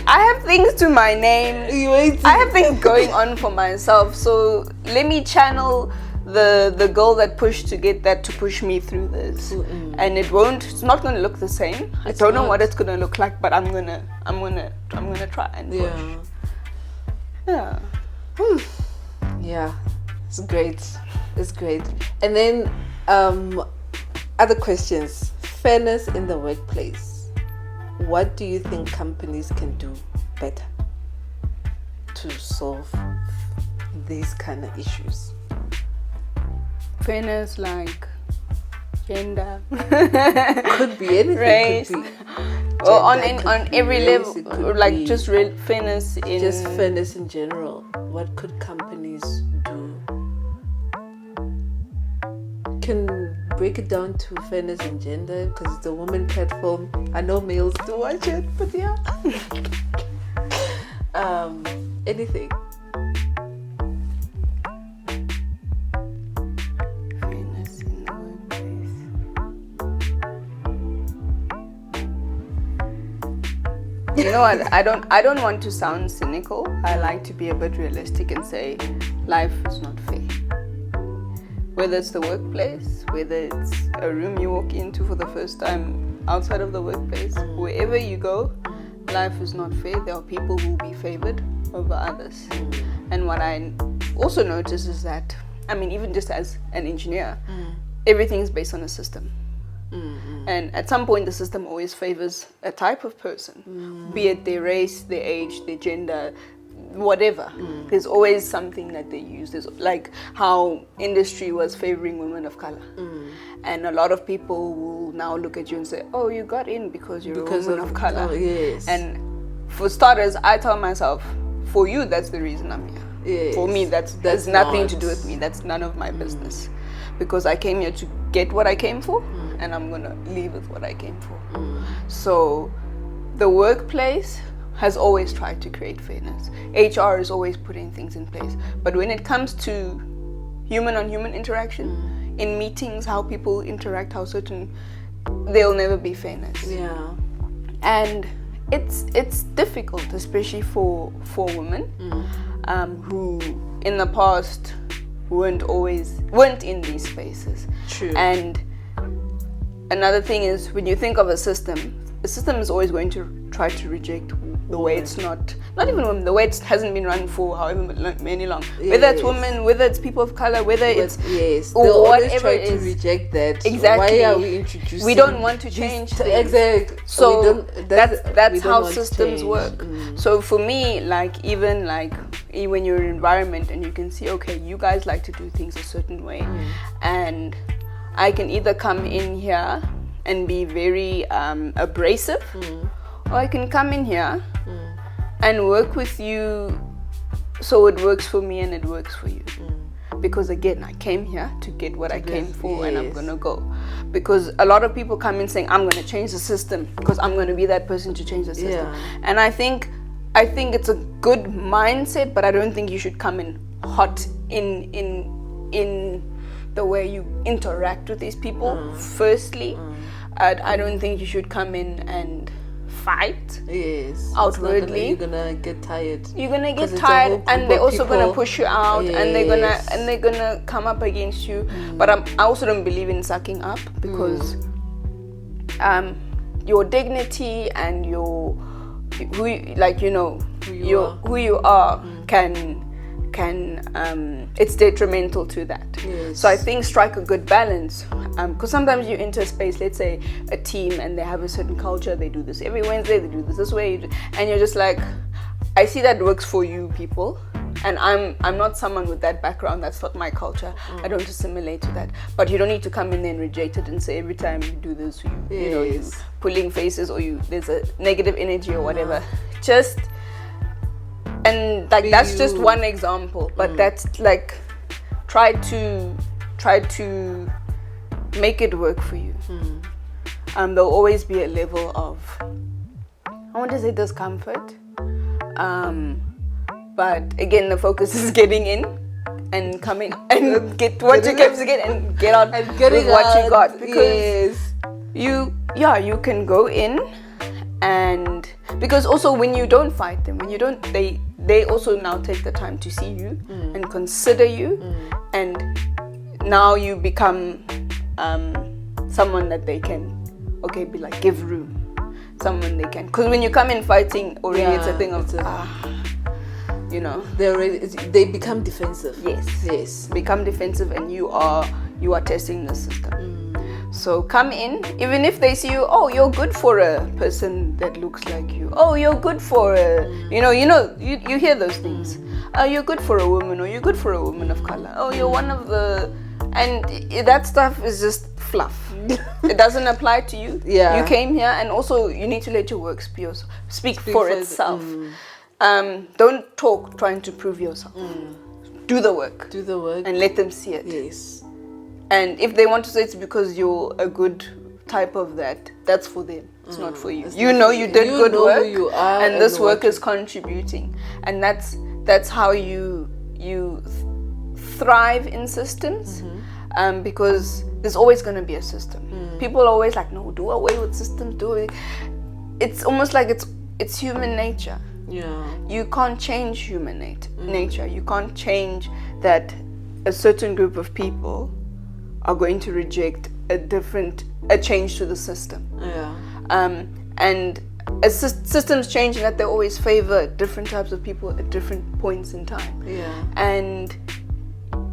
have things to my name. I have things going on for myself. So let me channel the goal that pushed to get that, to push me through this. And it's not going to look the same. I don't know what it's going to look like, but I'm going to try and push. Yeah. Yeah, it's great. And then other questions. Fairness in the workplace. What do you think companies can do better to solve these kind of issues? Fairness, like gender, could be anything. Race. Could be. Or gender, on could every be level, race, it could or like be just fairness in just fairness in general. What could companies do? Can break it down to fairness in gender because it's a woman platform. I know males do watch it, but yeah. Anything. fairness in the workplace. You know what? I don't want to sound cynical. I like to be a bit realistic and say life is not fair. Whether it's the workplace, whether it's a room you walk into for the first time outside of the workplace, wherever you go, life is not fair. There are people who will be favored over others. And what I also notice is that, I mean, even just as an engineer, everything is based on a system. And at some point, the system always favors a type of person, be it their race, their age, their gender, whatever. There's always something that they use. There's like how industry was favoring women of color. And a lot of people will now look at you and say, oh, you got in because you're a woman of color. Oh, yes. And for starters, I tell myself, for you, that's the reason I'm here. Yes. For me, that's nothing to do with me. That's none of my business. Because I came here to get what I came for, and I'm gonna leave with what I came for. So the workplace has always tried to create fairness. HR is always putting things in place. But when it comes to human on human interaction, in meetings, how people interact, there'll never be fairness. Yeah. And it's difficult, especially for women who in the past weren't in these spaces. True. And another thing is, when you think of a system is always going to try to reject the way it's not even women, the way it hasn't been run for however many long. Whether it's women, whether it's people of color, whether it's yes, or they'll always whatever try it to is. reject that. Exactly. Why are we introducing? We don't want to change things. Exactly. So that's how want to systems change. work. So for me, like even like when you're in an environment and you can see, okay, you guys like to do things a certain way, and I can either come in here and be very abrasive, or I can come in here and work with you so it works for me and it works for you. Because again, I came here to get what I came for, and I'm gonna go. Because a lot of people come in saying, I'm gonna change the system because I'm gonna be that person to change the system. And I think it's a good mindset, but I don't think you should come in hot in the way you interact with these people. Firstly, I don't think you should come in and fight. Yes. Outwardly, You're gonna get tired. You're gonna get tired, and they're also gonna push you out, and they're gonna come up against you. But I also don't believe in sucking up, because your dignity and your who you are can it's detrimental to that. So I think strike a good balance, because sometimes you enter a space, let's say a team, and they have a certain culture, they do this every Wednesday, they do this way, and you're just like, I see that works for you people, and I'm not someone with that background. That's not my culture. I don't assimilate to that. But you don't need to come in and reject it and say every time you do this, you're pulling faces, or there's a negative energy or whatever. And like that's just one example, but that's like try to make it work for you. There'll always be a level of, I want to say, discomfort, but again, the focus is getting in and coming and get what you came to get and get out and with what you got, because you can go in. And because also when you don't fight them, they also now take the time to see you and consider you, and now you become someone that they can be like, give room, someone they can, because when you come in fighting already, it's a thing of they become defensive. Yes, become defensive, and you are testing the system. So come in, even if they see you, oh, you're good for a person that looks like you. Oh, you're good for a, you hear those things. Oh, you're good for a woman, or you're good for a woman of color. Oh, you're one of the And that stuff is just fluff. It doesn't apply to you. Yeah. You came here, and also you need to let your work speak for itself. Don't talk trying to prove yourself. Do the work. Do the work. And let them see it. Yes. And if they want to say it's because you're a good type of that, that's for them. It's not for you. You know you did good work, you are, and this work is contributing. And that's how you thrive in systems. Because there's always going to be a system. People are always like, no, do away with systems. Do it. It's almost like it's human nature. Yeah. You can't change human nature. You can't change that a certain group of people are going to reject a change to the system. Yeah. And systems change in that they always favor different types of people at different points in time. Yeah. And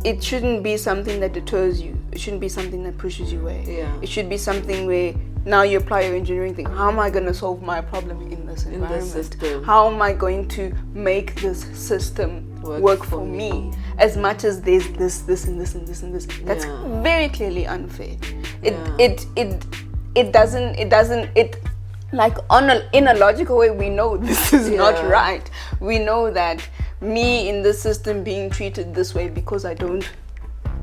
it shouldn't be something that deters you. It shouldn't be something that pushes you away. Yeah. It should be something where now you apply your engineering thing. How am I going to solve my problem in this environment? system. How am I going to make this system work for me? As much as there's this, and this, and this, and this. That's very clearly unfair. It doesn't like in a logical way, we know this is not right. We know that me in the system being treated this way because I don't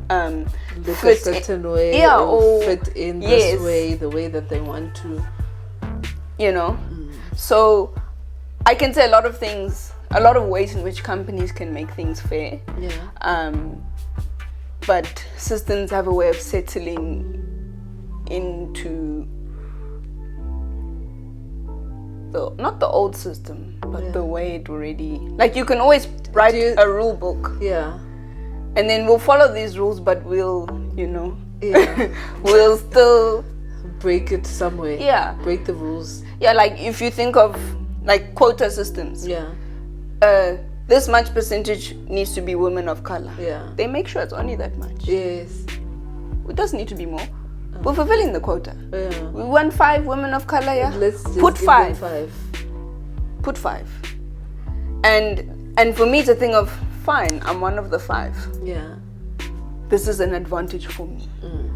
look a certain way, or fit in this way, the way that they want to, So I can say a lot of things, a lot of ways in which companies can make things fair. But systems have a way of settling into not the old system, but the way it already, like you can always write a rule book, and then we'll follow these rules, but we'll we'll still break it somewhere, break the rules. Like if you think of like quota systems, this much percentage needs to be women of color, they make sure it's only that much. It doesn't need to be more. We're fulfilling the quota. We want 5 women of color. Let's just put give 5. them 5. Put 5. And for me, it's a thing of fine. I'm one of the 5. This is an advantage for me.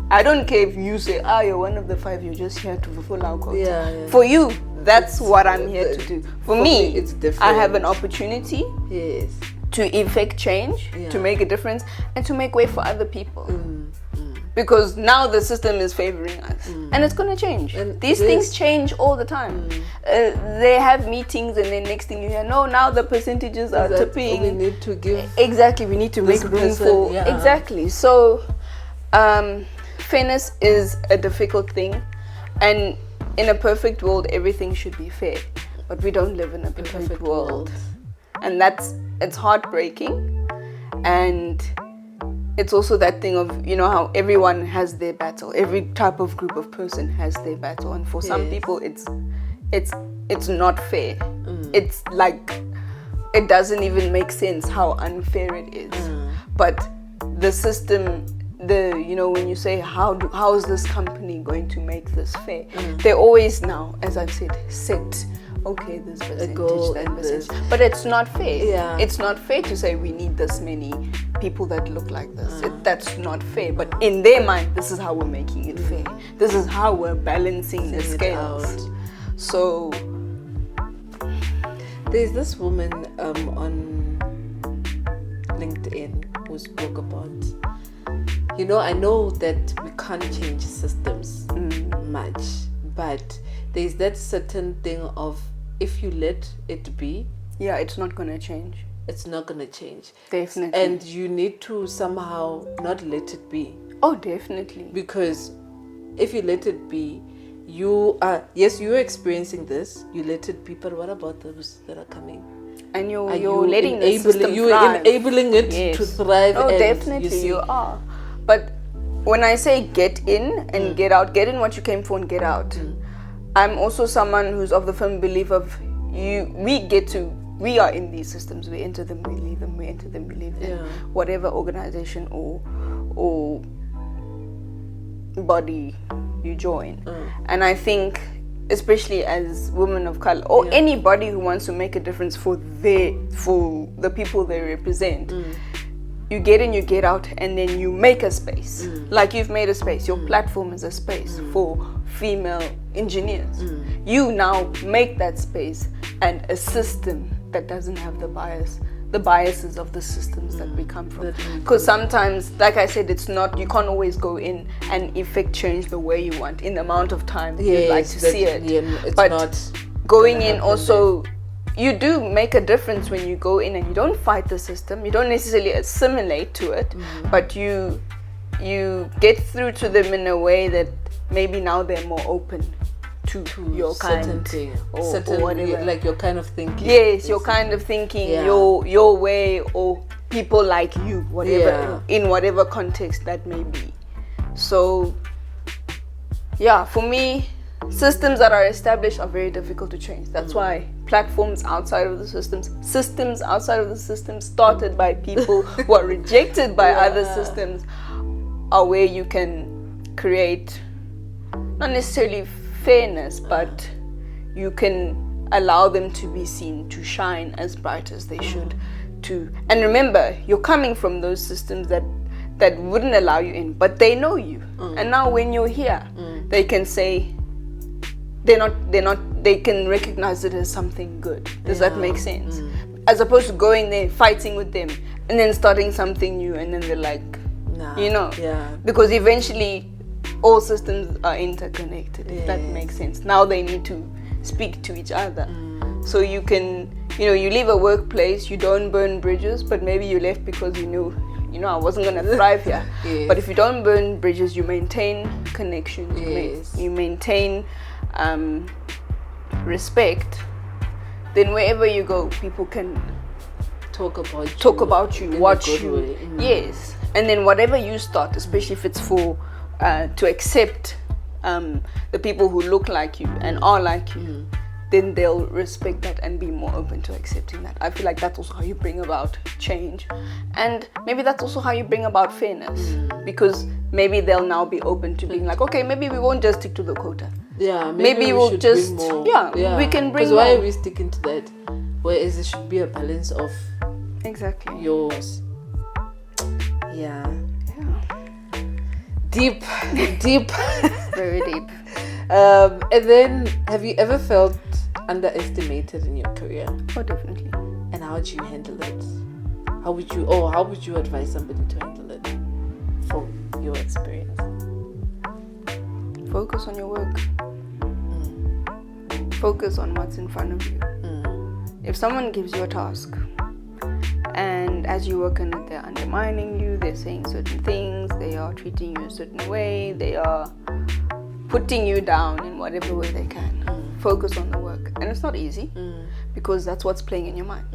I don't care if you say, you're one of the 5. You're just here to fulfill our quota. For you, that's what I'm here to do. For me, it's different. I have an opportunity to effect change, to make a difference, and to make way for other people. Because now the system is favoring us, and it's going to change. And these things change all the time. They have meetings, and then next thing you hear, no, now the percentages are tipping. We need to give. Exactly, we need to make room for. Exactly. So, fairness is a difficult thing, and in a perfect world, everything should be fair. But we don't live in a perfect world, and it's heartbreaking, and it's also that thing of, how everyone has their battle. Every type of group of person has their battle. And for some people, it's not fair. It's like, it doesn't even make sense how unfair it is. But the system, when you say, how is this company going to make this fair? They always now, as I've said, set, okay, this percentage, that percentage. But it's not fair. It's not fair to say we need this many people that look like this. That's not fair. But in their mind, this is how we're making it fair. This is how we're balancing the scales. So there's this woman on LinkedIn who spoke about, I know that we can't change systems much, but there's that certain thing of, if you let it be, it's not going to change. It's not going to change. Definitely. And you need to somehow not let it be. Oh, definitely. Because if you let it be, you're experiencing this, you let it be, but what about those that are coming? And you're letting the system you're thrive. Enabling it to thrive. Oh, definitely, you are. But when I say get in and get out, get in what you came for and get out. I'm also someone who's of the firm belief of we are in these systems. We enter them, we leave them, we enter them, we leave them. Whatever organization or body you join. And I think, especially as women of color or anybody who wants to make a difference for the people they represent, you get in, you get out, and then you make a space. Like you've made a space. Your platform is a space for female engineers. You now make that space and a system that doesn't have the biases of the systems that we come from. Because sometimes, like I said, it's not, you can't always go in and effect change the way you want in the amount of time you'd like to see it. It's but not going in also, you do make a difference when you go in and you don't fight the system, you don't necessarily assimilate to it, but you get through to them in a way that maybe now they're more open to your kind or whatever. Like your kind of thinking. Yes, your kind of thinking, your way, or people like you, whatever, in whatever context that may be. So, yeah, for me, systems that are established are very difficult to change. That's why platforms outside of the systems outside of the systems started by people who are rejected by other systems are where you can create, not necessarily fairness, but you can allow them to be seen to shine as bright as they should. And remember, you're coming from those systems that wouldn't allow you in, but they know you. And now when you're here, they can say they can recognize it as something good. Does that make sense? As opposed to going there, fighting with them, and then starting something new, and then they're like, because eventually all systems are interconnected, if that makes sense. Now they need to speak to each other. So you can, you leave a workplace, you don't burn bridges, but maybe you left because you knew, I wasn't going to thrive here. But if you don't burn bridges, you maintain connections, you maintain respect, then wherever you go, people can talk about you, watch you. Yes. And then whatever you start, especially if it's for to accept the people who look like you and are like you, then they'll respect that and be more open to accepting that. I feel like that's also how you bring about change, and maybe that's also how you bring about fairness, because maybe they'll now be open to being like, okay, maybe we won't just stick to the quota. Maybe we'll just we can bring more. Because why are we sticking to that? Whereas it should be a balance of yours. Deep. Very deep. And then, have you ever felt underestimated in your career? Oh, definitely. And how do you handle it? How would you advise somebody to handle it from your experience? Focus on your work. Focus on what's in front of you. If someone gives you a task, and as you work on it, they're undermining you, they're saying certain things, they are treating you a certain way, they are putting you down in whatever way they can. Focus on the work. And it's not easy, because that's what's playing in your mind.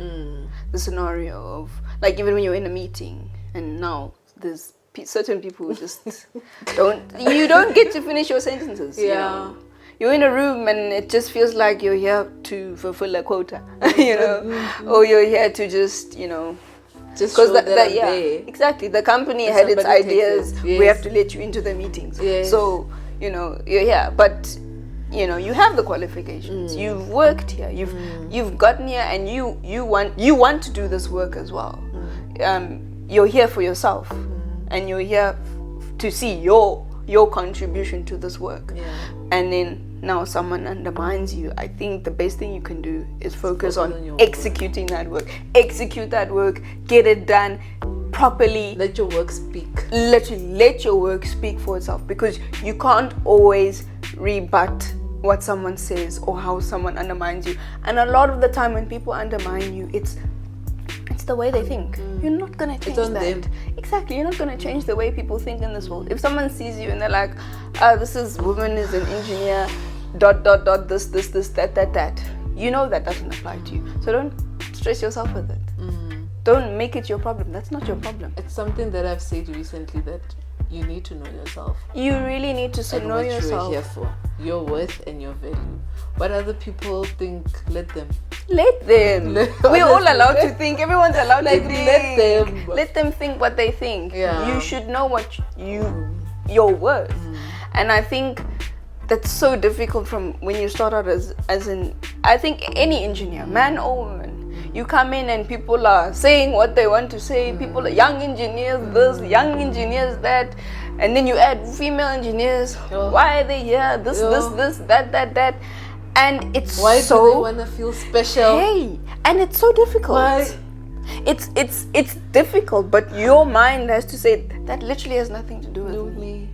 The scenario of, like, even when you're in a meeting, and now there's certain people who just you don't get to finish your sentences. You're in a room and it just feels like you're here to fulfill a quota, or you're here to just because exactly, the company had its ideas. We have to let you into the meetings. So you're here, but you have the qualifications. You've worked here. You've gotten here, and you want to do this work as well. You're here for yourself, and you're here to see your contribution to this work. And then now someone undermines you. I think the best thing you can do is focus on executing that work. Execute that work, get it done properly. Let your work speak. Literally, let your work speak for itself, because you can't always rebut what someone says or how someone undermines you. And a lot of the time when people undermine you, it's the way they think. You're not going to change that. Them. Exactly, you're not going to change the way people think in this world. If someone sees you and they're like, this woman is an engineer, ... this, that. You know that doesn't apply to you. So don't stress yourself with it. Don't make it your problem. That's not your problem. It's something that I've said recently, that you need to know yourself. You really need to know yourself. What you're here for. Your worth and your value. What other people think, let them. We're all allowed to think. Everyone's allowed to think. Let them think what they think. You should know what your worth. And I think that's so difficult from when you start out as I think any engineer, man or woman, you come in and people are saying what they want to say. People are young engineers this, young engineers that, and then you add female engineers. Why are they here? This, that, and it's why so. do they want to feel special? Hey, and it's so difficult. Why? It's difficult, but your mind has to say that literally has nothing to do with me.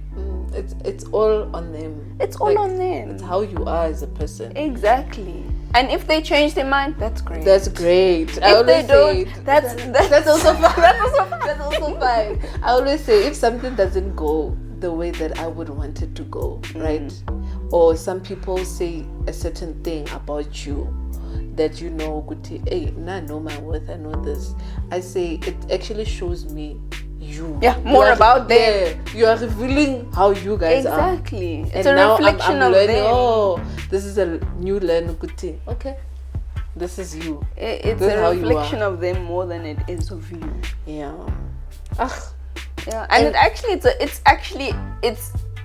It's all on them. It's all on them. It's how you are as a person. Exactly. And if they change their mind, that's great. That's great. If they don't, that's also fine. That's also fine. I always say if something doesn't go the way that I would want it to go, right? Or some people say a certain thing about you that you know, hey, I know my worth, I know this. I say it actually shows me you. Yeah, more about them. Yeah, you are revealing how you guys are. Exactly. It's and a now reflection I'm of learning, them. oh, this is a new learning. Okay, this is you. It's this a reflection of them more than it is of you. Yeah. Yeah, and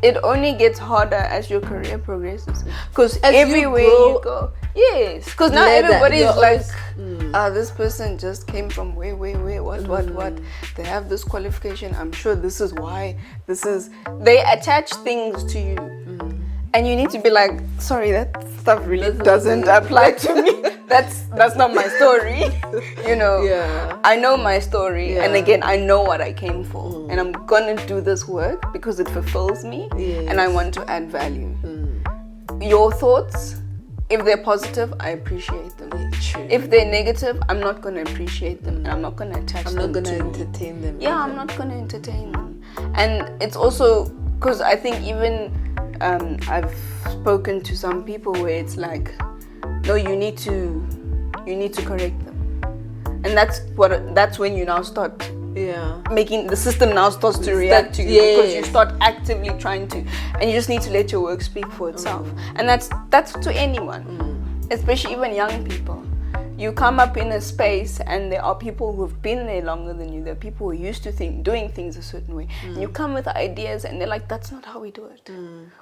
it only gets harder as your career progresses, because everywhere you go, yes, because now everybody is like, this person just came from where, what, they have this qualification, I'm sure this is why, they attach things to you, and you need to be like, sorry, that stuff really doesn't apply to me. That's not my story. Yeah. I know my story, and again, I know what I came for, and I'm gonna do this work because it fulfills me, and I want to add value. Your thoughts, if they're positive, I appreciate them. True. If they're negative, I'm not gonna appreciate them, and I'm not gonna attach them. I'm not gonna entertain them. Yeah, I'm not gonna entertain them. And it's also because I think even I've spoken to some people where it's like, no, you need to correct them, and that's when you now start making the system now starts to react to you, because you start actively trying to, and you just need to let your work speak for itself. And that's to anyone, especially even young people. You come up in a space and there are people who've been there longer than you. There are people who are used to doing things a certain way. And you come with ideas and they're like, that's not how we do it.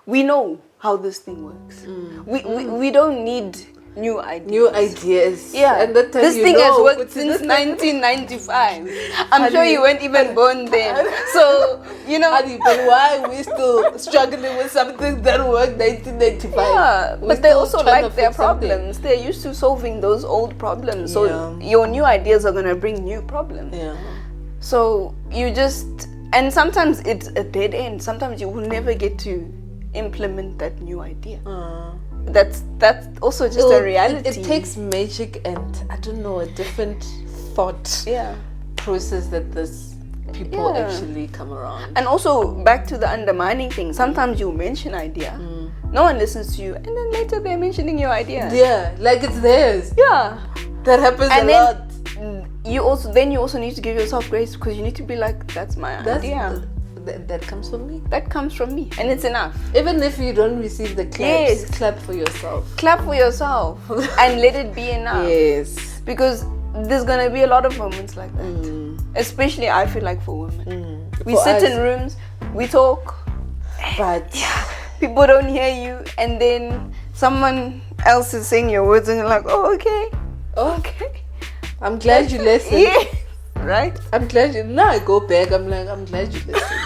We know how this thing works. We don't need new ideas. Yeah. And that this thing has worked since 1995. I'm sure you weren't even born then. So, Honey, but why are we still struggling with something that worked 1995? Yeah, but they also like their problems. They're used to solving those old problems. So your new ideas are going to bring new problems. Yeah. So you just, and sometimes it's a dead end. Sometimes you will never get to implement that new idea. That's also just a reality. It takes magic and, I don't know, a different thought process that this people actually come around. And also back to the undermining thing. Sometimes you mention idea, no one listens to you, and then later they're mentioning your idea. Yeah, like it's theirs. Yeah, that happens a lot. You also need to give yourself grace, because you need to be like, that's my idea. That comes from me. That comes from me, and it's enough. Even if you don't receive the claps, clap for yourself. Clap for yourself, and let it be enough. Yes, because there's gonna be a lot of moments like that. Especially, I feel like for women, we sit in rooms, we talk, but people don't hear you, and then someone else is saying your words, and you're like, oh, okay. I'm glad you listened. Yeah. Right? I'm glad now I go back, I'm like, I'm glad you listened.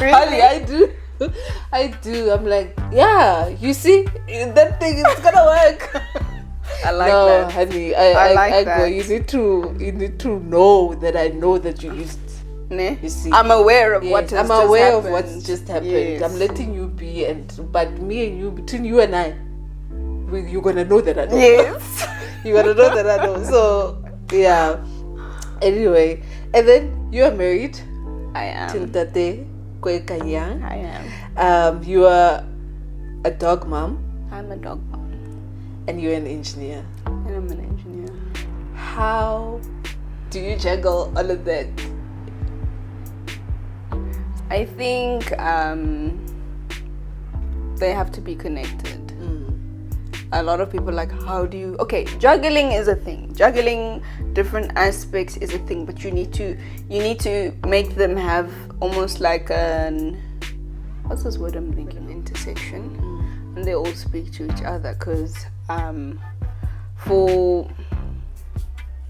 Really? I do. I'm like, yeah, you see, that thing is gonna work. I like that. No, honey, I like go, that. you need to know that I know that you used. You see, I'm aware of what has I'm aware just of what's just happened. Yes. I'm letting you be, but me and you, between you and I, you're gonna know that I know. Yes. You're gonna know that I know. So yeah. Anyway, and then you are married. I am. To Kasirye-Koikanyang. I am. You are a dog mom. I'm a dog mom. And you're an engineer. And I'm an engineer. How do you juggle all of that? I think they have to be connected. A lot of people like, how do you... Okay, juggling is a thing. Juggling different aspects is a thing, but you need to make them have almost like an... What's this word I'm thinking? Intersection. And they all speak to each other, because for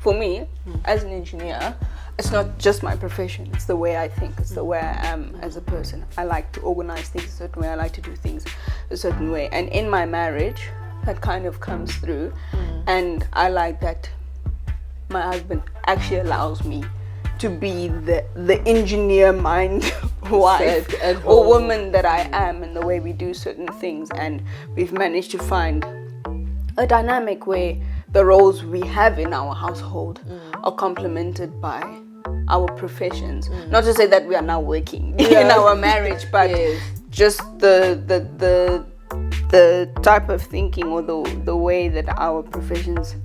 for me, as an engineer, it's not just my profession, it's the way I think, it's the way I am as a person. I like to organize things a certain way, I like to do things a certain way. And in my marriage, that kind of comes through. And I like that my husband actually allows me to be the engineer mind wife or woman that I am, and the way we do certain things. And we've managed to find a dynamic where the roles we have in our household are complemented by our professions. Not to say that we are now working in our marriage, but just the type of thinking or the way that our professions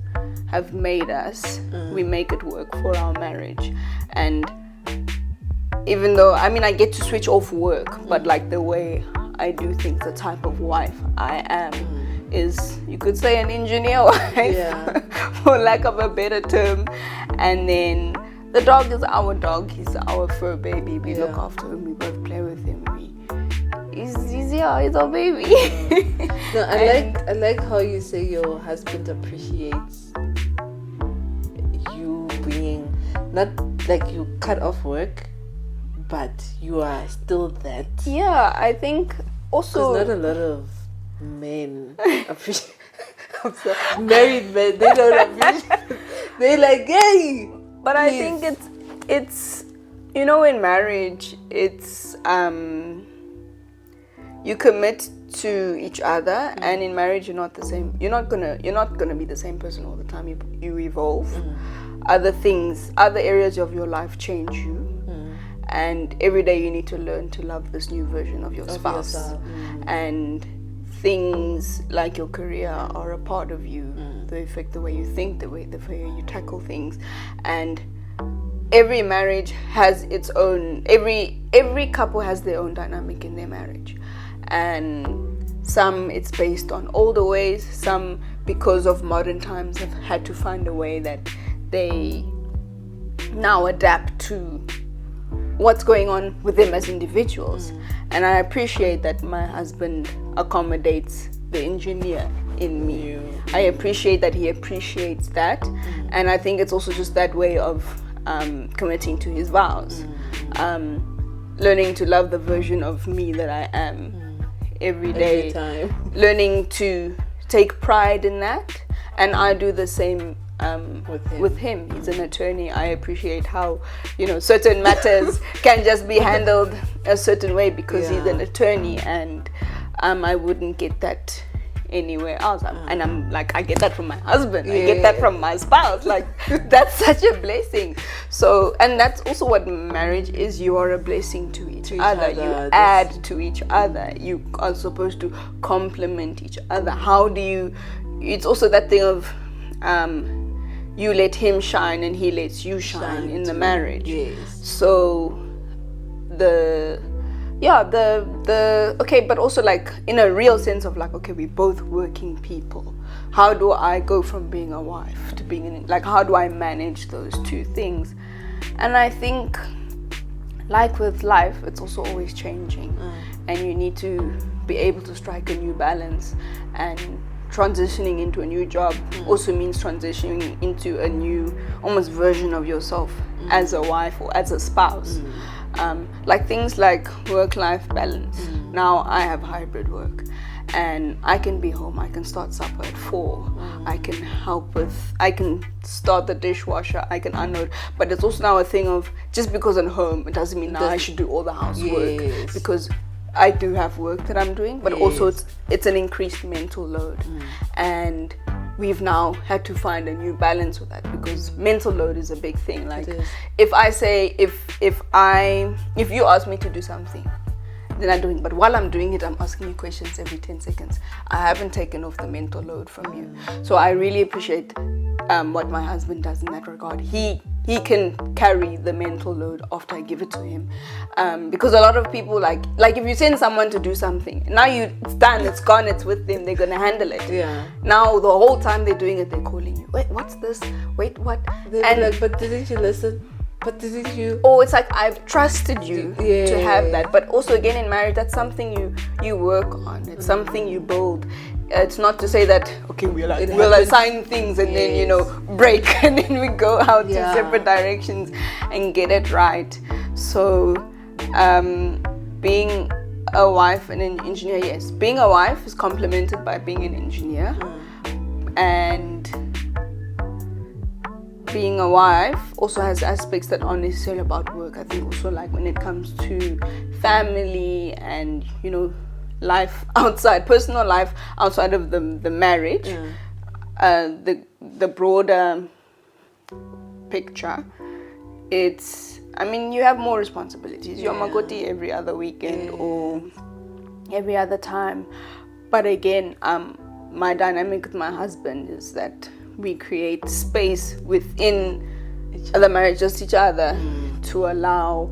have made us, we make it work for our marriage. And even though, I mean, I get to switch off work, but like the way I do things, the type of wife I am is, you could say, an engineer wife, for lack of a better term. And then the dog is our dog, he's our fur baby, we look after him, we both play with him, he's our baby. No, I like how you say your husband appreciates you being, not like you cut off work, but you are still that. Yeah, I think also, because not a lot of men appreciate married men, they don't appreciate. They're like, hey, but please. I think it's you know, in marriage, it's you commit to each other, and in marriage you're not the same. You're not gonna be the same person all the time. You evolve. Other things, other areas of your life change you, and every day you need to learn to love this new version of your spouse. And things like your career are a part of you. They affect the way you think, the way you tackle things. And every marriage has its own, every couple has their own dynamic in their marriage. And some it's based on older ways, some because of modern times have had to find a way that they now adapt to what's going on with them as individuals. And I appreciate that my husband accommodates the engineer in me. I appreciate that he appreciates that. And I think it's also just that way of committing to his vows, learning to love the version of me that I am every day, learning to take pride in that. And I do the same with him. He's an attorney. I appreciate how, certain matters can just be handled a certain way because he's an attorney, and I wouldn't get that anywhere else. And I'm like, I get that from my husband. I get that from my spouse. Like, that's such a blessing. So, and that's also what marriage is. You are a blessing to each other. You add to each other. You are supposed to complement each other. How do you? It's also that thing of you let him shine and he lets you shine in the marriage. So okay, but also like in a real sense of like, okay, we're both working people. How do I go from being a wife to being like, how do I manage those two things? And I think, like with life, it's also always changing, and you need to be able to strike a new balance. And transitioning into a new job also means transitioning into a new almost version of yourself as a wife or as a spouse. Like things like work-life balance. Now I have hybrid work, and I can be home, I can start supper at 4, I can start the dishwasher, I can unload. But it's also now a thing of, just because I'm home, it doesn't mean now I should do all the housework, because I do have work that I'm doing, but also it's an increased mental load. And we've now had to find a new balance with that, because mental load is a big thing. Like, if I say, if you ask me to do something, then I'm doing, but while I'm doing it, I'm asking you questions every 10 seconds. I haven't taken off the mental load from you. So I really appreciate what my husband does in that regard. He can carry the mental load after I give it to him, because a lot of people like if you send someone to do something, now it's done, it's gone, it's with them, they're gonna handle it. Now the whole time they're doing it, they're calling you. Wait, what's this? Wait, what? And like, but didn't you listen? But didn't you? Oh, it's like, I've trusted you to have that. But also, again, in marriage, that's something you work on. It's something you build. it's not to say that we'll happens. assign things and then break and then we go out Yeah. in separate directions and get it right. So being a wife and an engineer, yes, being a wife is complemented by being an engineer, and being a wife also has aspects that aren't necessarily about work. I think also like when it comes to family and life outside, personal life outside of the marriage, the broader picture, it's, I mean, you have more responsibilities. You're makoti every other weekend or every other time. But again, my dynamic with my husband is that we create space within the marriage, just each other, to allow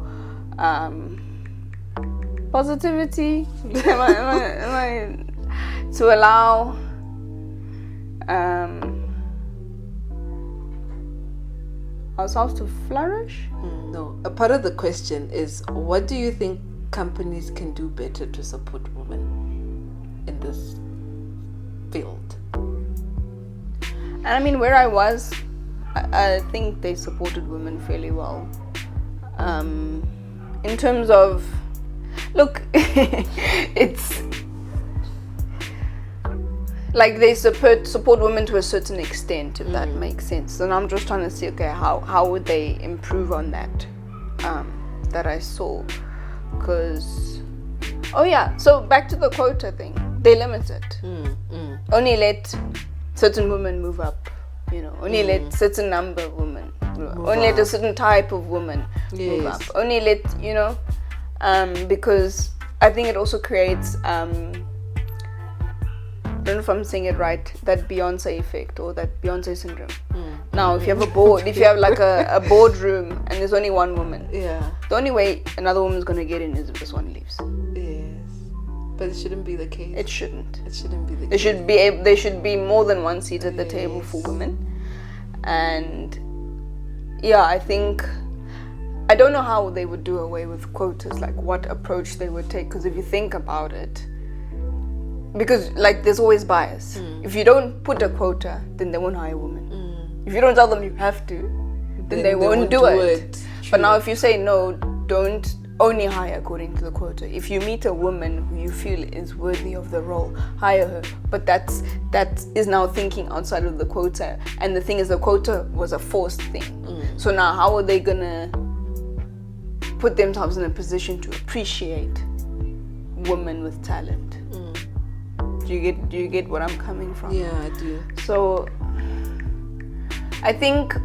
positivity, to allow ourselves to flourish. No, a part of the question is, what do you think companies can do better to support women in this field? And I mean, where I was, I think they supported women fairly well. In terms of, look, it's like they support women to a certain extent, if that makes sense. And I'm just trying to see, okay, how would they improve on that, that I saw. Because, so back to the quota thing, they limit it. Only let certain women move up, only let certain number of women only let a certain type of woman move up, only let because I think it also creates I don't know if I'm saying it right, that Beyonce effect or that Beyonce syndrome. Now if you have if you have like a boardroom and there's only one woman, the only way another woman's going to get in is if this one leaves. But it shouldn't be the case. It shouldn't. It shouldn't be the case. There should be more than one seat at the Yes. table for women. And yeah, I think, I don't know how they would do away with quotas, like what approach they would take. Because if you think about it, because like there's always bias. If you don't put a quota, then they won't hire women. If you don't tell them you have to, then they won't do it. But now if you say no, don't only hire according to the quota. If you meet a woman who you feel is worthy of the role, hire her. But that is now thinking outside of the quota. And the thing is, the quota was a forced thing. So now how are they gonna put themselves in a position to appreciate women with talent? Do you get what I'm coming from? Yeah, I do. So I think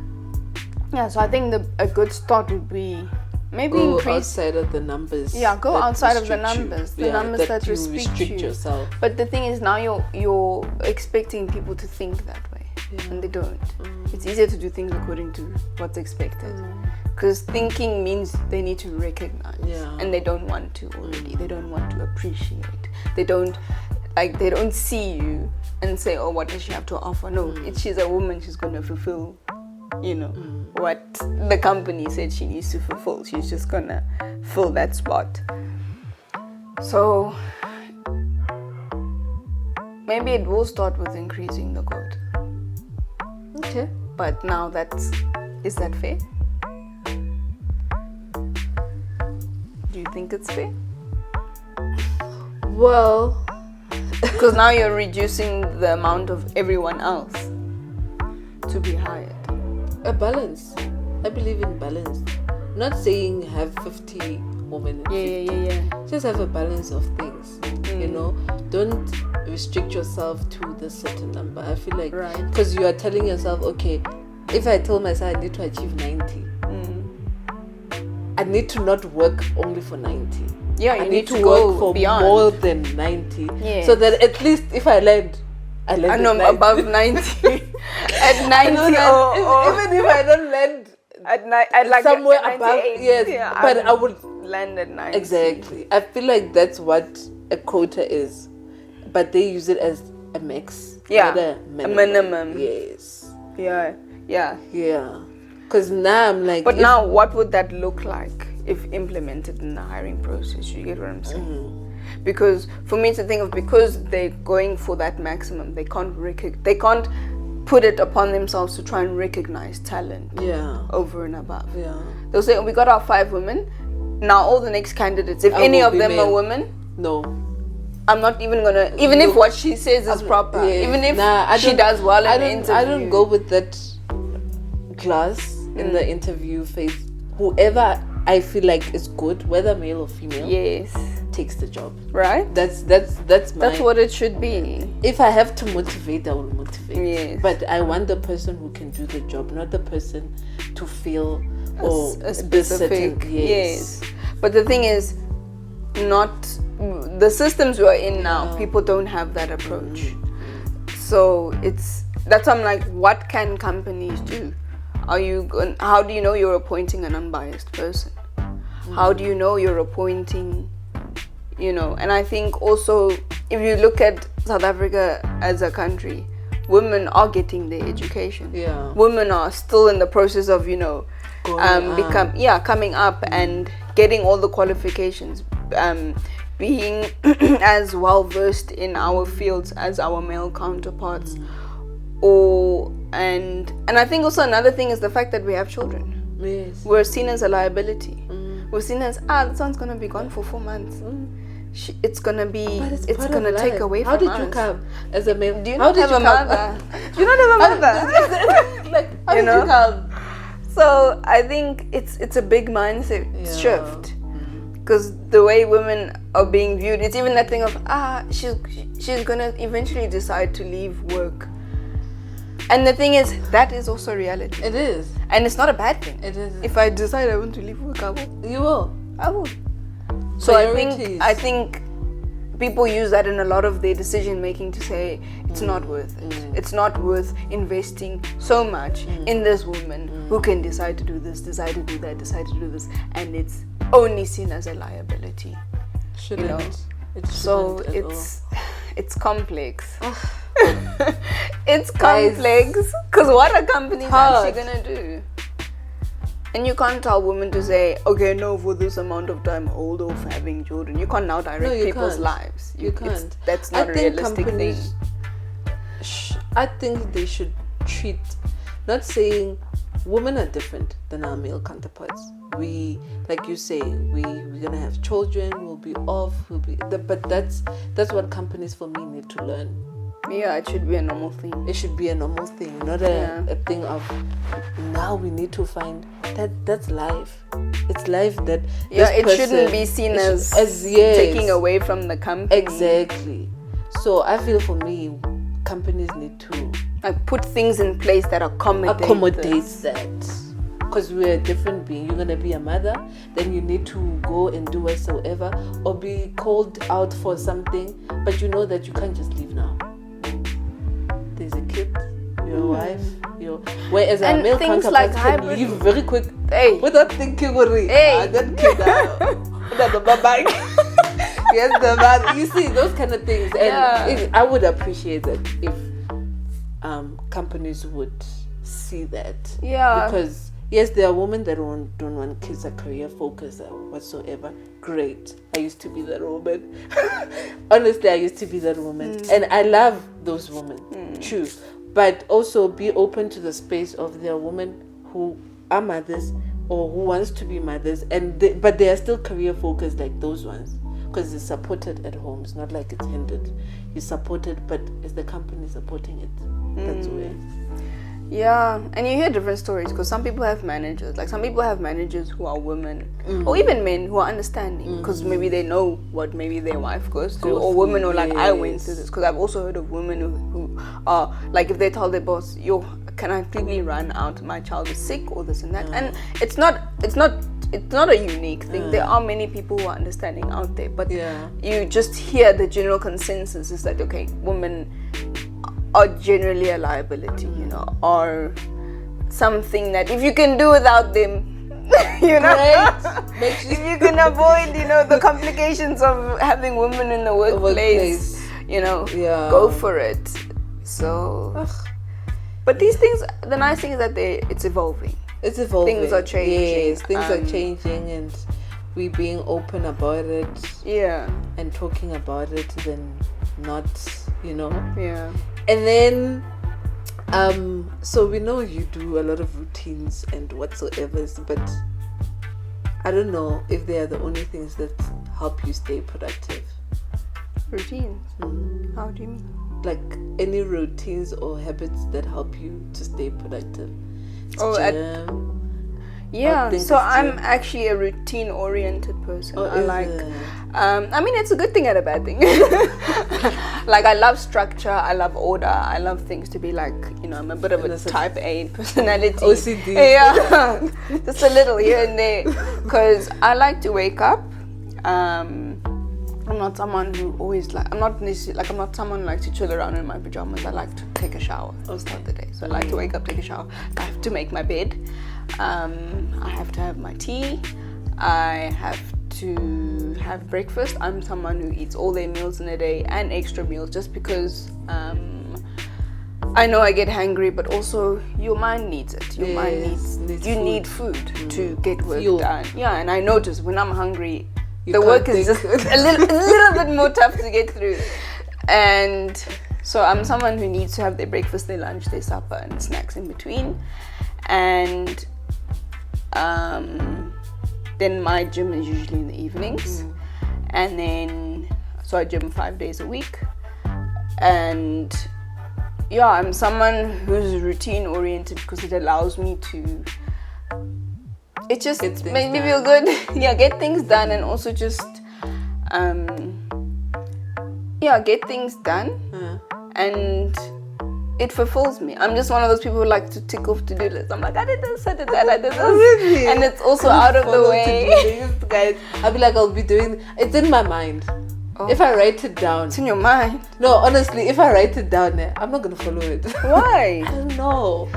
a good start would be maybe go increase outside of the numbers. Yeah, go outside of the numbers. You. The numbers that restrict you. Yourself. But the thing is, now you're expecting people to think that way, and they don't. It's easier to do things according to what's expected, because thinking means they need to recognize, and they don't want to already. They don't want to appreciate. They don't see you and say, oh, what does she have to offer? No, she's a woman. She's going to fulfill what the company said she needs to fulfill. She's just gonna fill that spot. So maybe it will start with increasing the quota. Okay. But now is that fair? Do you think it's fair? Well, because now you're reducing the amount of everyone else to be hired. A balance. I believe in balance. Not saying have 50 women and 50. Just have a balance of things. Don't restrict yourself to the certain number. I feel like because you are telling yourself, okay, if I tell myself I need to achieve 90, I need to not work only for 90. Yeah, I you need to go work for beyond. more than 90. So that at least if I land I know above 90. At 90 even if I don't land at like somewhere at above, 98, but I would land at 90. Exactly. I feel like that's what a quota is, but they use it as a max, not a minimum. Yes. Yeah. Because now I'm like, but now what would that look like if implemented in the hiring process? You get what I'm saying? Because for me to think of, because they're going for that maximum, they can't put it upon themselves to try and recognize talent over and above. They'll say, we got our 5 women, now all the next candidates, if any of them are women, no, I'm not even gonna, even if what she says is proper, even if she does well in the interview. I don't go with that class in the interview phase. Whoever I feel like is good, whether male or female, takes the job. Right? That's what it should be. If I have to motivate, I will motivate. Yes. But I want the person who can do the job, not the person to feel a specific. Yes. But the thing is, not the systems we're in now. People don't have that approach. So that's why I'm like, what can companies do? How do you know you're appointing an unbiased person? How do you know you're appointing, and I think also, if you look at South Africa as a country, women are getting their education. Women are still in the process of, coming up and getting all the qualifications, being as well versed in our fields as our male counterparts. And I think also another thing is the fact that we have children. Yes. We're seen as a liability. We're seen as, this one's gonna be gone for 4 months. It's gonna take away from us. How did you come as a male? Do you not have a mother? Do you not have a mother? Like, how did you come? So I think it's a big mindset shift. Because the way women are being viewed, it's even that thing of, she's gonna eventually decide to leave work. And the thing is, that is also reality. It is. And it's not a bad thing. It is. If I decide I want to leave work, I will. You will. I will. So I think people use that in a lot of their decision making to say it's not worth it. It's not worth investing so much in this woman who can decide to do this, decide to do that, decide to do this, and it's only seen as a liability. Shouldn't. So it's complex. It's complex because what are companies actually gonna do? And you can't tell women to say, okay, no, for this amount of time, hold off having children. You can't now direct people's lives. You can't. That's not a realistic thing. I think they should treat, not saying women are different than our male counterparts. We, like you say, we're gonna have children. We'll be off. But that's what companies for me need to learn. Yeah, it should be a normal thing. It should be a normal thing, not a thing of now we need to find that's life. It's life that it shouldn't be seen as taking away from the company. Exactly. So I feel for me, companies need to put things in place that accommodate that. Because we're a different being. You're gonna be a mother, then you need to go and do whatsoever, or be called out for something, but you know that you can't just leave now. There's a kid, your wife, whereas a male counterpart can leave very quick without thinking, that kid, yes, the man. You see those kind of things, and I would appreciate that if companies would see that. Because yes, there are women that don't want kids, a career focus or whatsoever. Great. I used to be that woman. Honestly, I used to be that woman. And I love those women. True. But also be open to the space of there are women who are mothers or who wants to be mothers, but they are still career focused like those ones. Because it's supported at home. It's not like it's hindered. It's supported, but is the company supporting it? That's where. Yeah, and you hear different stories because some people have managers. Like some people have managers who are women or even men who are understanding because maybe they know what maybe their wife goes through, or women who are like, I went through this. Because I've also heard of women who are like, if they tell their boss, can I completely run out? My child is sick or this and that. And it's not a unique thing. There are many people who are understanding out there, but you just hear the general consensus is that women are generally a liability, or something that if you can do without them, if you can avoid, the complications of having women in the workplace, go for it. So, but these things, the nice thing is that it's evolving. It's evolving. Things are changing. Yes, things are changing, and we being open about it, and talking about it than not, Yeah. And then, so we know you do a lot of routines and whatsoever, but I don't know if they are the only things that help you stay productive. Routines? How do you mean? Like any routines or habits that help you to stay productive. So I'm actually a routine-oriented person. I like. I mean, it's a good thing and a bad thing. Like, I love structure. I love order. I love things to be like, I'm a bit of a type A personality. OCD. Yeah, just a little here and there. Because I like to wake up. I'm not someone who always I'm not someone who likes to chill around in my pajamas. I like to take a shower to start the day. So I like to wake up, take a shower. I have to make my bed. I have to have my tea. I have to have breakfast. I'm someone who eats all their meals in a day and extra meals just because I know I get hangry, but also your mind needs it. Your mind needs you food. Need food to get work done. Yeah, and I notice when I'm hungry, the work is just a little bit more tough to get through. And so I'm someone who needs to have their breakfast, their lunch, their supper, and snacks in between. And then my gym is usually in the evenings. And then, so I gym 5 days a week. And yeah, I'm someone who's routine oriented because it allows me to, it just makes me feel good. Yeah, get things done, and also just get things done. And it fulfills me. I'm just one of those people who like to tick off to-do lists. I'm like, I did this, I did that, I did this. Really? And it's also out of the way. Guys, I'll be like, I'll be doing, it's in my mind. If I write it down. It's in your mind? No, honestly, if I write it down, I'm not going to follow it. Why? I don't know.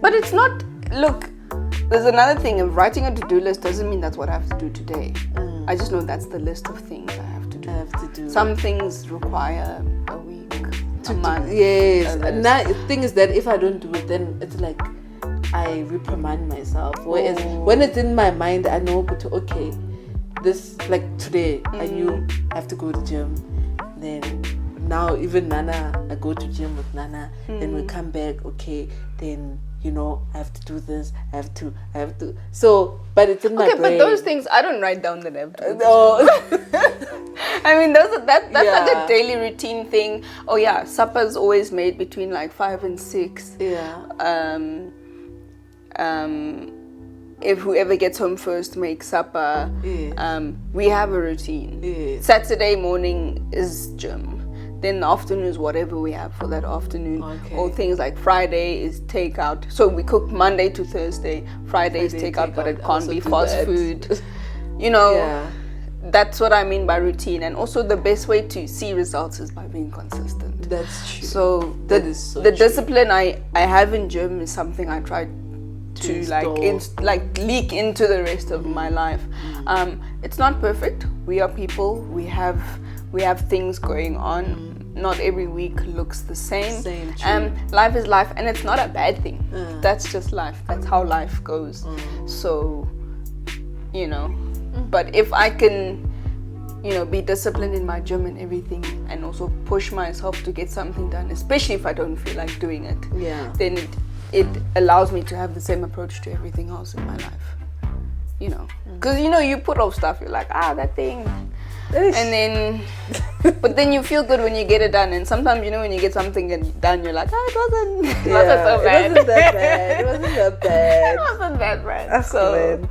But it's not, look, there's another thing. If writing a to-do list doesn't mean that's what I have to do today. I just know that's the list of things I have to do. Some things require a week, a month. Yes. And the thing is that if I don't do it, then it's like I reprimand myself. Whereas when it's in my mind, I know, but okay, this, like today, I knew I have to go to the gym. Then now even Nana, I go to gym with Nana. Then we come back, okay, then I have to do this, I have to. So, but it's in my brain. Okay, but those things, I don't write down that I have to. No. I mean, that's like a daily routine thing. Oh yeah, supper's always made between like 5 and 6. Yeah. If whoever gets home first makes supper. Yeah. We have a routine. Yeah. Saturday morning is gym. Then the afternoon is whatever we have for that afternoon. Okay. Or things like Friday is takeout. So we cook Monday to Thursday. Friday is takeout, but it can't be fast food. That's what I mean by routine. And also the best way to see results is by being consistent. That's true. So the discipline I have in gym is something I try to leak into the rest of my life. It's not perfect. We are people. We have things going on. Not every week looks the same. Life is life, and it's not a bad thing. That's just life. That's how life goes. So, but if I can, be disciplined in my gym and everything, and also push myself to get something done, especially if I don't feel like doing it, then it allows me to have the same approach to everything else in my life. Because you put off stuff. You're like, that thing. And then, but then you feel good when you get it done. And sometimes, when you get something done, you're like, it wasn't so bad. It wasn't that bad. It wasn't that bad. So,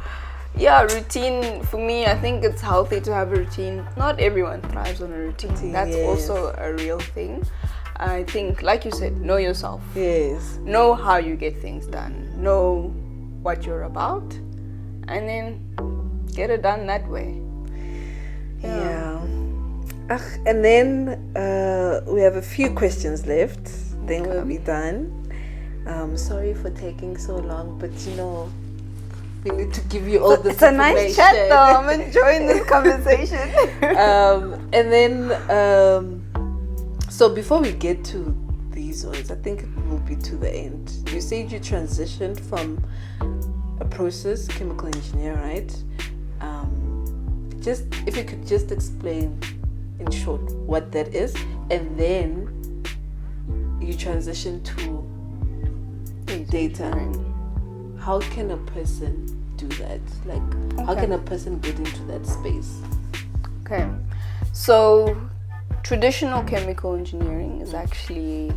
routine, for me, I think it's healthy to have a routine. Not everyone thrives on a routine. That's also a real thing. I think, like you said, know yourself. Yes. Know how you get things done. Know what you're about. And then get it done that way. Yeah. And then we have a few questions left. Then we'll be done. Sorry for taking so long, but we need to give you all this information. It's a nice chat though. I'm enjoying this conversation. And then so before we get to these ones, I think it will be to the end. You said you transitioned from a process chemical engineer, right? if you could just explain in short what that is, and then you transition to data. How can a person do that? Like, how can a person get into that space? Okay, so traditional chemical engineering is actually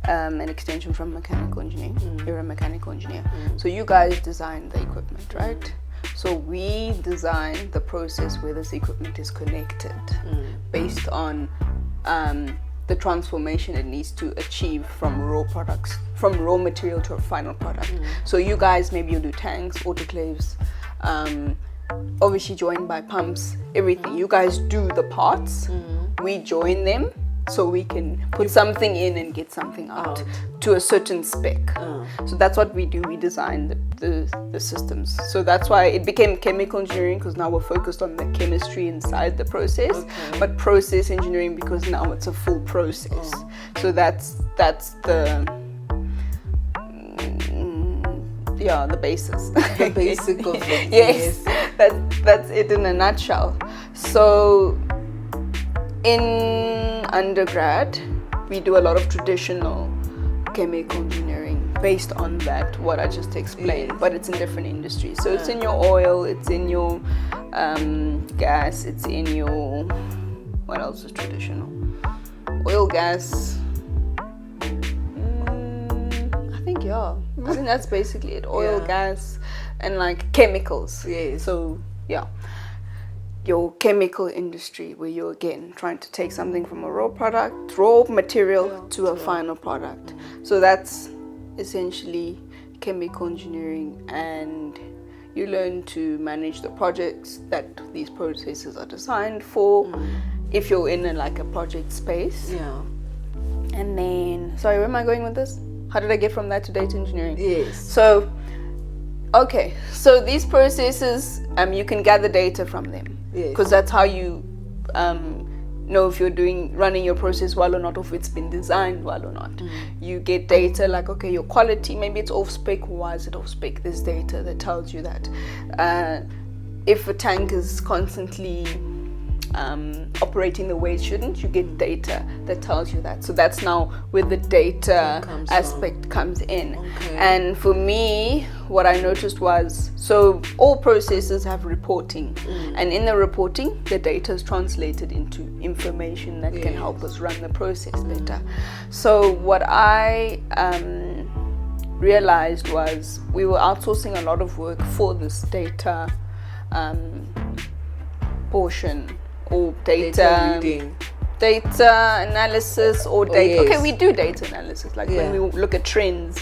an extension from mechanical engineering. You're a mechanical engineer. So you guys design the equipment, right? So we design the process where this equipment is connected based on the transformation it needs to achieve from raw material to a final product. So you guys, maybe you do tanks, autoclaves, obviously joined by pumps, everything. You guys do the parts, we join them so we can put something in and get something out to a certain spec. So that's what we do. We design the systems. So that's why it became chemical engineering, because now we're focused on the chemistry inside the process, but process engineering because now it's a full process. So that's the the basis. The basic of it. Yes, that's it in a nutshell. So in undergrad, we do a lot of traditional chemical engineering based on that, what I just explained, but it's in different industries. So it's in your oil, it's in your gas, it's in your, what else is traditional? Oil, gas, I think that's basically it. Oil, gas, and like chemicals. So your chemical industry, where you're again trying to take something from a raw material to a final product. So that's essentially chemical engineering, and you learn to manage the projects that these processes are designed for, if you're in a project space. And then, sorry, where am I going with this? How did I get from that to data engineering? So these processes, you can gather data from them, because that's how you know if you're running your process well or not, or if it's been designed well or not. You get data like, okay, your quality, maybe it's off spec. Why is it off spec? There's data that tells you that. If a tank is constantly operating the way it shouldn't, you get data that tells you that. So that's now where the data aspect comes in. And for me, what I noticed was, so all processes have reporting, and in the reporting, the data is translated into information that can help us run the process better. So what I realized was, we were outsourcing a lot of work for this data portion, or data reading, data analysis, or data. Okay, we do data analysis, like when we look at trends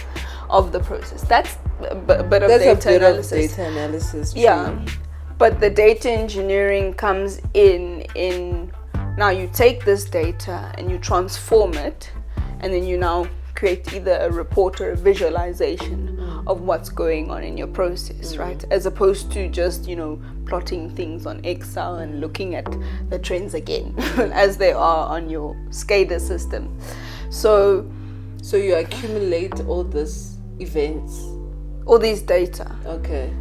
of the process. That's a bit of data analysis. But the data engineering comes in. Now you take this data and you transform it, and then you now create either a report or a visualization of what's going on in your process, right? As opposed to just, plotting things on Excel and looking at the trends again as they are on your SCADA system. So you accumulate all these events, all these data,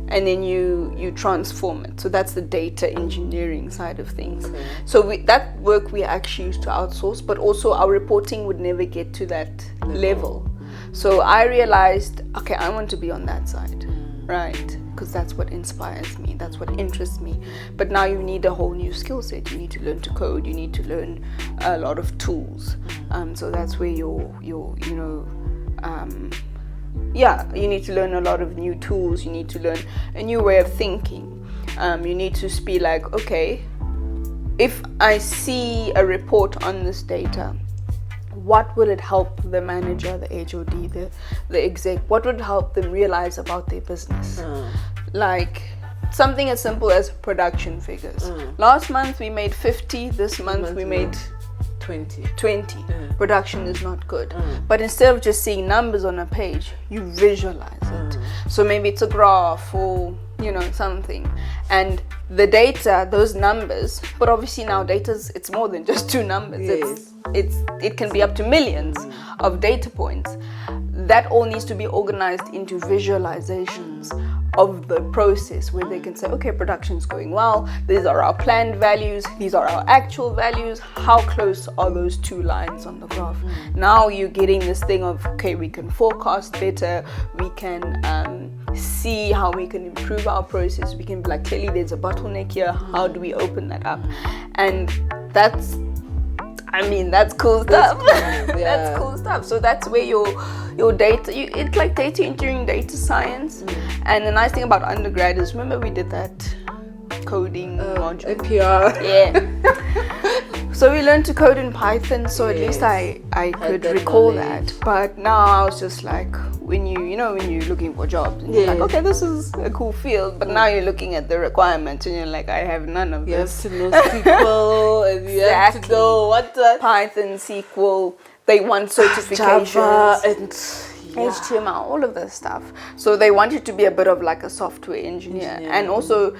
and then you transform it. So that's the data engineering side of things. So that work we actually used to outsource, but also our reporting would never get to that level. So I realized, okay, I want to be on that side, right? Because that's what inspires me, that's what interests me. But now you need a whole new skill set. You need to learn to code, you need to learn a lot of tools. So that's where you need to learn a lot of new tools. You need to learn a new way of thinking. You need to be like, okay, if I see a report on this data, what will it help the manager, the HOD, the exec, what would help them realize about their business? Like something as simple as production figures. Last month we made 50, this month we made 20. Production is not good. But instead of just seeing numbers on a page, you visualize it. So maybe it's a graph or something, and the data, those numbers, but obviously now it's more than just two numbers. It can be up to millions of data points. That all needs to be organized into visualizations of the process, where they can say, okay, production's going well, these are our planned values, these are our actual values, how close are those two lines on the graph? Now you're getting this thing of, okay, we can forecast better, we can see how we can improve our process, we can be like, clearly there's a bottleneck here, how do we open that up? And that's cool stuff. That's cool stuff. So that's where your data, it's like data engineering, data science. And the nice thing about undergrad is, remember we did that coding module? NPR. Yeah. So we learned to code in Python, so at least I could recall that. But now I was just like, when you're looking for jobs, and you're like, okay, this is a cool field, but now you're looking at the requirements and you're like, I have none of this. You have to know SQL, and you have to know what the Python, SQL, they want certifications, Java, and HTML, all of this stuff. So they want you to be a bit of like a software engineer. And also,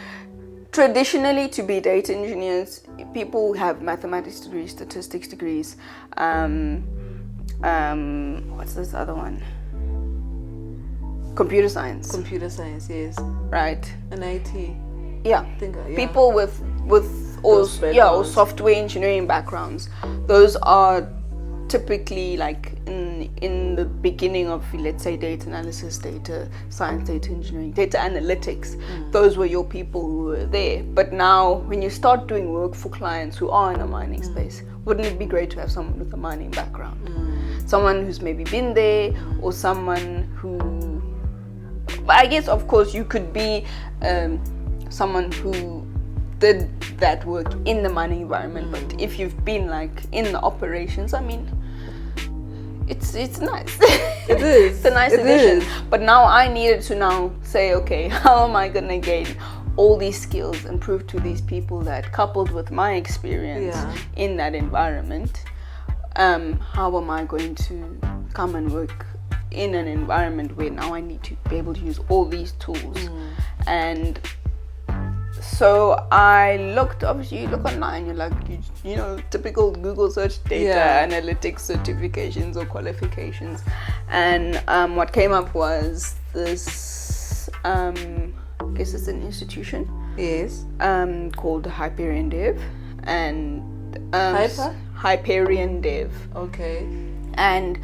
traditionally, to be data engineers, people have mathematics degrees, statistics degrees. What's this other one? Computer science. Computer science, yes. Right. And IT. Yeah. People with or software engineering backgrounds. Those are typically like in the beginning of, let's say, data analysis, data science, data engineering, data analytics. Those were your people who were there. But now when you start doing work for clients who are in a mining space, wouldn't it be great to have someone with a mining background? Someone who's maybe been there, or someone who, but I guess of course you could be someone who did that work in the mining environment, but if you've been like in the operations, I mean, it's nice. It is. It's a nice addition. But now I needed to now say, okay, how am I gonna gain all these skills and prove to these people that, coupled with my experience in that environment, how am I going to come and work in an environment where now I need to be able to use all these tools? And so I looked, obviously you look online, you're like, you know, typical Google search, data analytics certifications or qualifications. And what came up was this, I guess it's an institution. Yes. Called Hyperiondev. And Hyperiondev. Okay. And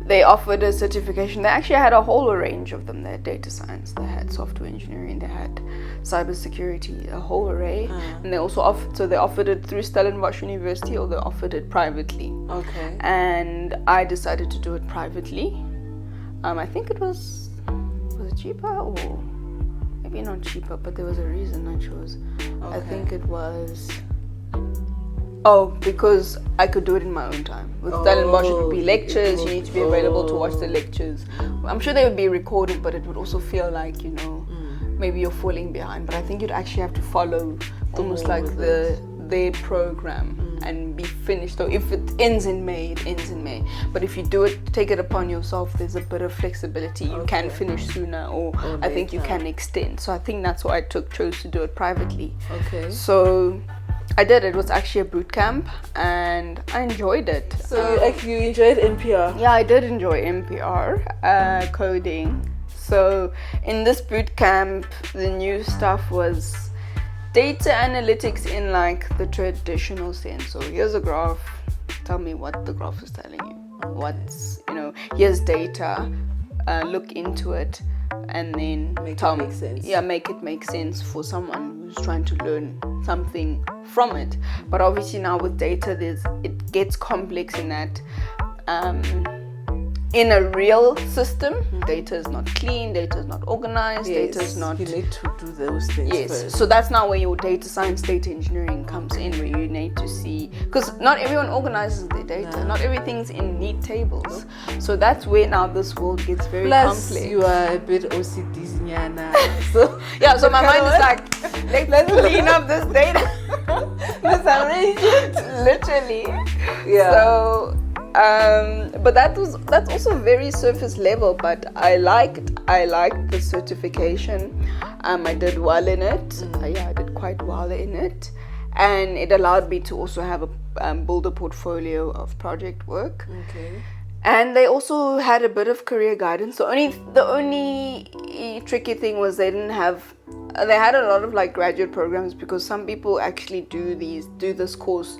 they offered a certification. They actually had a whole range of them. They had data science, they had software engineering, they had cybersecurity, a whole array. And they also offered it through Stellenbosch University, or they offered it privately. Okay. And I decided to do it privately. I think it was it cheaper, or maybe not cheaper, but there was a reason I chose. Okay. I think it was because I could do it in my own time. With Stellenbosch, it would be lectures. You need to be available to watch the lectures. I'm sure they would be recorded, but it would also feel like, you know, maybe you're falling behind. But I think you'd actually have to follow almost like their program and be finished. So if it ends in May, it ends in May. But if you do it, take it upon yourself, there's a bit of flexibility. You can finish sooner, or I think you can extend. So I think that's why I chose to do it privately. Okay. So I did. It was actually a boot camp, and I enjoyed it. So you enjoyed NPR? Yeah, I did enjoy NPR coding. So in this boot camp, the new stuff was data analytics in like the traditional sense. So here's a graph. Tell me what the graph is telling you. What's, here's data. Look into it, and then make it make sense. Yeah, make it make sense for someone who's trying to learn something from it. But obviously now with data, it gets complex in that in a real system, data is not clean, data is not organized, data is not... You need to do those things first. So that's now where your data science, data engineering comes in, where you need to see... Because not everyone organizes their data, not everything's in neat tables. So that's where now this world gets very complex. You are a bit OCD-nyana. So so my mind is like, let's clean up this data. Let's arrange it. Literally. Yeah. So... but that's also very surface level, but I liked the certification. I did well in it. I did quite well in it, and it allowed me to also have build a portfolio of project work. Okay. And they also had a bit of career guidance. The only tricky thing was they had a lot of like graduate programs, because some people actually do this course,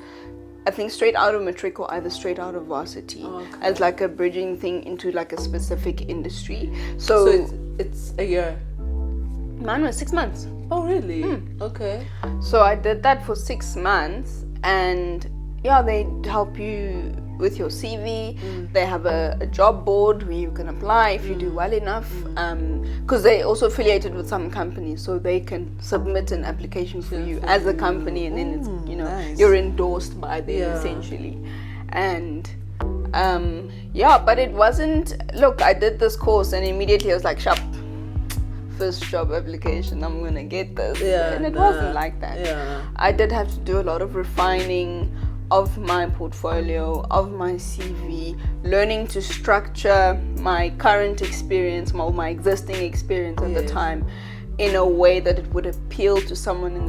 I think straight out of matric or either straight out of varsity, as like a bridging thing into like a specific industry. So it's a year. Mine was 6 months. Oh really? Okay. So I did that for 6 months, and yeah, they help you with your CV. They have a job board where you can apply if you do well enough, because they also affiliated with some companies, so they can submit an application for you as a company, and then it's nice. You're endorsed by them essentially. And but it wasn't, look, I did this course and immediately I was like, sharp, first job application, I'm gonna get this. And it wasn't like that. I did have to do a lot of refining of my portfolio, of my CV, learning to structure my current experience, my existing experience at the time, in a way that it would appeal to someone in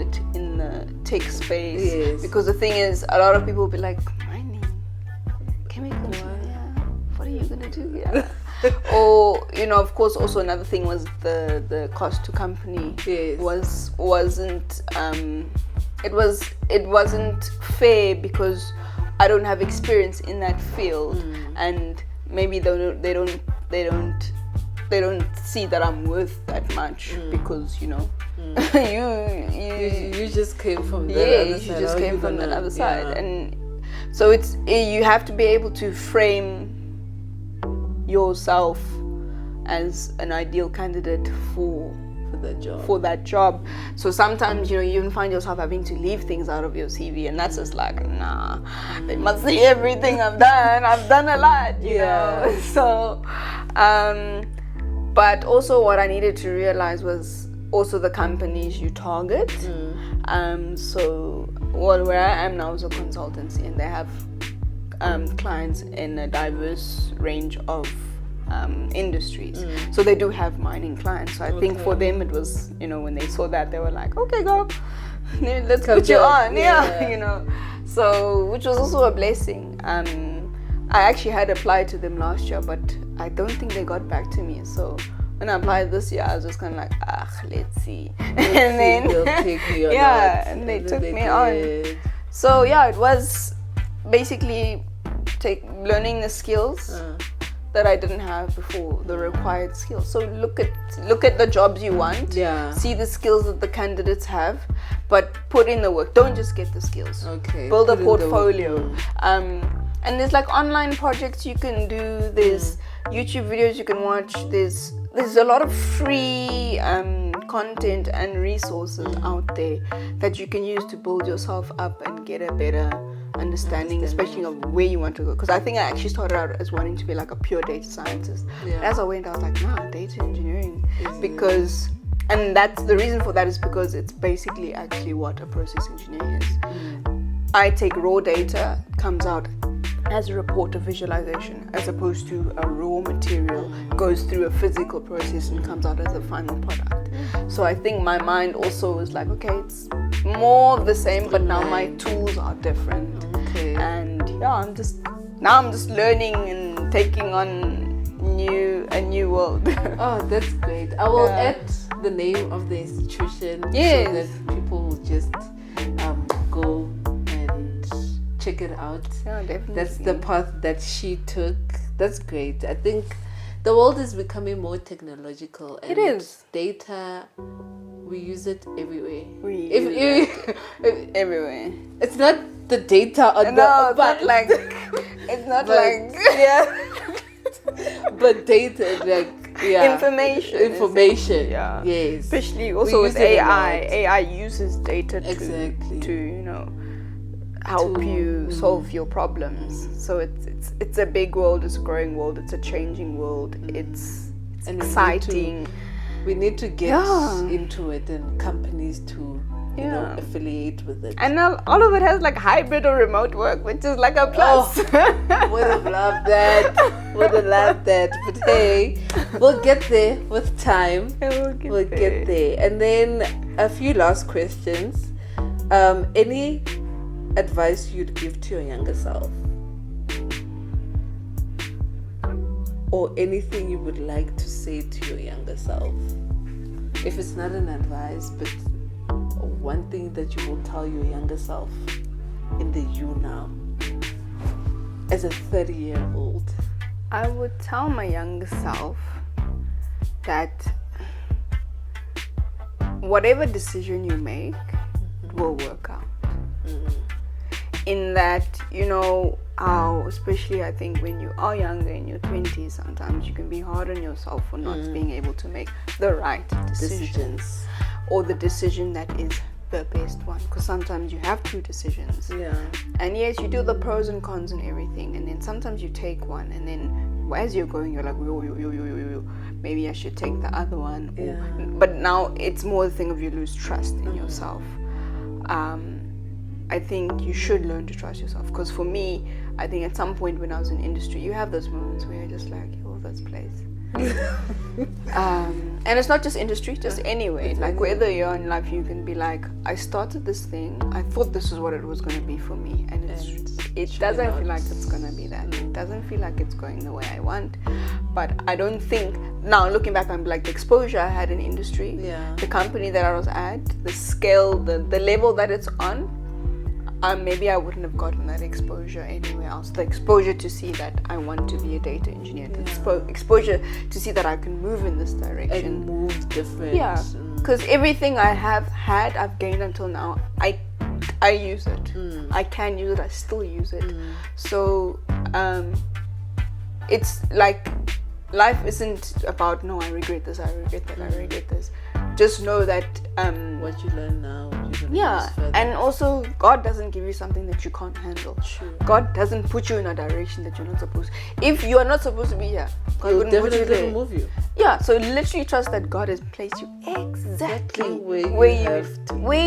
the tech space. Because the thing is, a lot of people will be like, mining, chemical, what are you gonna do here? Or of course, also another thing was the cost to company wasn't it wasn't fair, because I don't have experience in that field, and maybe they don't see that I'm worth that much, because you just came from the other side. You just came from the other side, and so you have to be able to frame yourself as an ideal candidate for that job. So sometimes you even find yourself having to leave things out of your CV, and that's just like, nah, they must see everything I've done a lot, you know. So but also what I needed to realize was also the companies you target. So where I am now is a consultancy, and they have clients in a diverse range of industries. So they do have mining clients. So I think for them it was, when they saw that, they were like, okay, go, let's put you on. So, which was also a blessing. I actually had applied to them last year, but I don't think they got back to me. So when I applied this year, I was just kind of like, let's see. And then they'll take me or not. and they took me on. So it was basically learning the skills that I didn't have before, the required skills. So look at the jobs you want. See the skills that the candidates have, but put in the work. Don't just get the skills. Build a portfolio. And there's like online projects you can do. There's YouTube videos you can watch. There's a lot of free content and resources out there that you can use to build yourself up and get a better understanding, especially of where you want to go. Because I think I actually started out as wanting to be like a pure data scientist. As I went, I was like, nah, data engineering. And that's the reason for that is because it's basically actually what a process engineer is. I take raw data, it comes out as a report of visualization, as opposed to a raw material goes through a physical process and comes out as a final product. So I think my mind also was like, okay, it's more of the same, but now my tools are different. And I'm just learning and taking on a new world. Oh, that's great. I will add the name of the institution so that people will just go and check it out. Definitely. That's the path that she took. That's great. I think the world is becoming more technological, and it is. Data, we use it everywhere. Everywhere. It's not the data on it's not like but data, information. Yes. Especially also with AI. AI uses data to help you solve your problems. So it's a big world, it's a growing world, it's a changing world. It's exciting. We need to get into it, and companies to affiliate with it. And all of it has like hybrid or remote work, which is like a plus. Would have loved that. But hey, we'll get there with time. We'll get there. And then a few last questions. Any advice you'd give to your younger self? or anything you would like to say to your younger self? If it's not an advice, but one thing that you will tell your younger self in the you now, as a 30-year-old. I would tell my younger self that whatever decision you make will work out. In that, how, especially I think when you are younger in your 20s, sometimes you can be hard on yourself for not being able to make the right decisions or the decision that is the best one, because sometimes you have two decisions. And yes, you do the pros and cons and everything, and then sometimes you take one, and then as you're going, you're like, maybe I should take the other one. But now it's more the thing of you lose trust in yourself. I think you should learn to trust yourself, because for me, I think at some point when I was in industry, you have those moments where you're just like, this place. And it's not just industry, just anyway. Like whether you're in life, you can be like, I started this thing, I thought this is what it was going to be for me, and it doesn't feel like it's going to be that. It doesn't feel like it's going the way I want. But I don't think, now looking back, I'm like, the exposure I had in industry, the company that I was at, the scale, the level that it's on, maybe I wouldn't have gotten that exposure anywhere else. The exposure to see that I want to be a data engineer. The exposure to see that I can move in this direction. And move different. Yeah, because everything I have had, I've gained until now. I use it. I can use it. I still use it. So it's like, life isn't about, no, I regret this, I regret that, I regret this. Just know that what you learn now, and also God doesn't give you something that you can't handle. God doesn't put you in a direction that you're not supposed to. If you are not supposed to be here, God wouldn't put you there. Remove you. So literally trust that God has placed you exactly where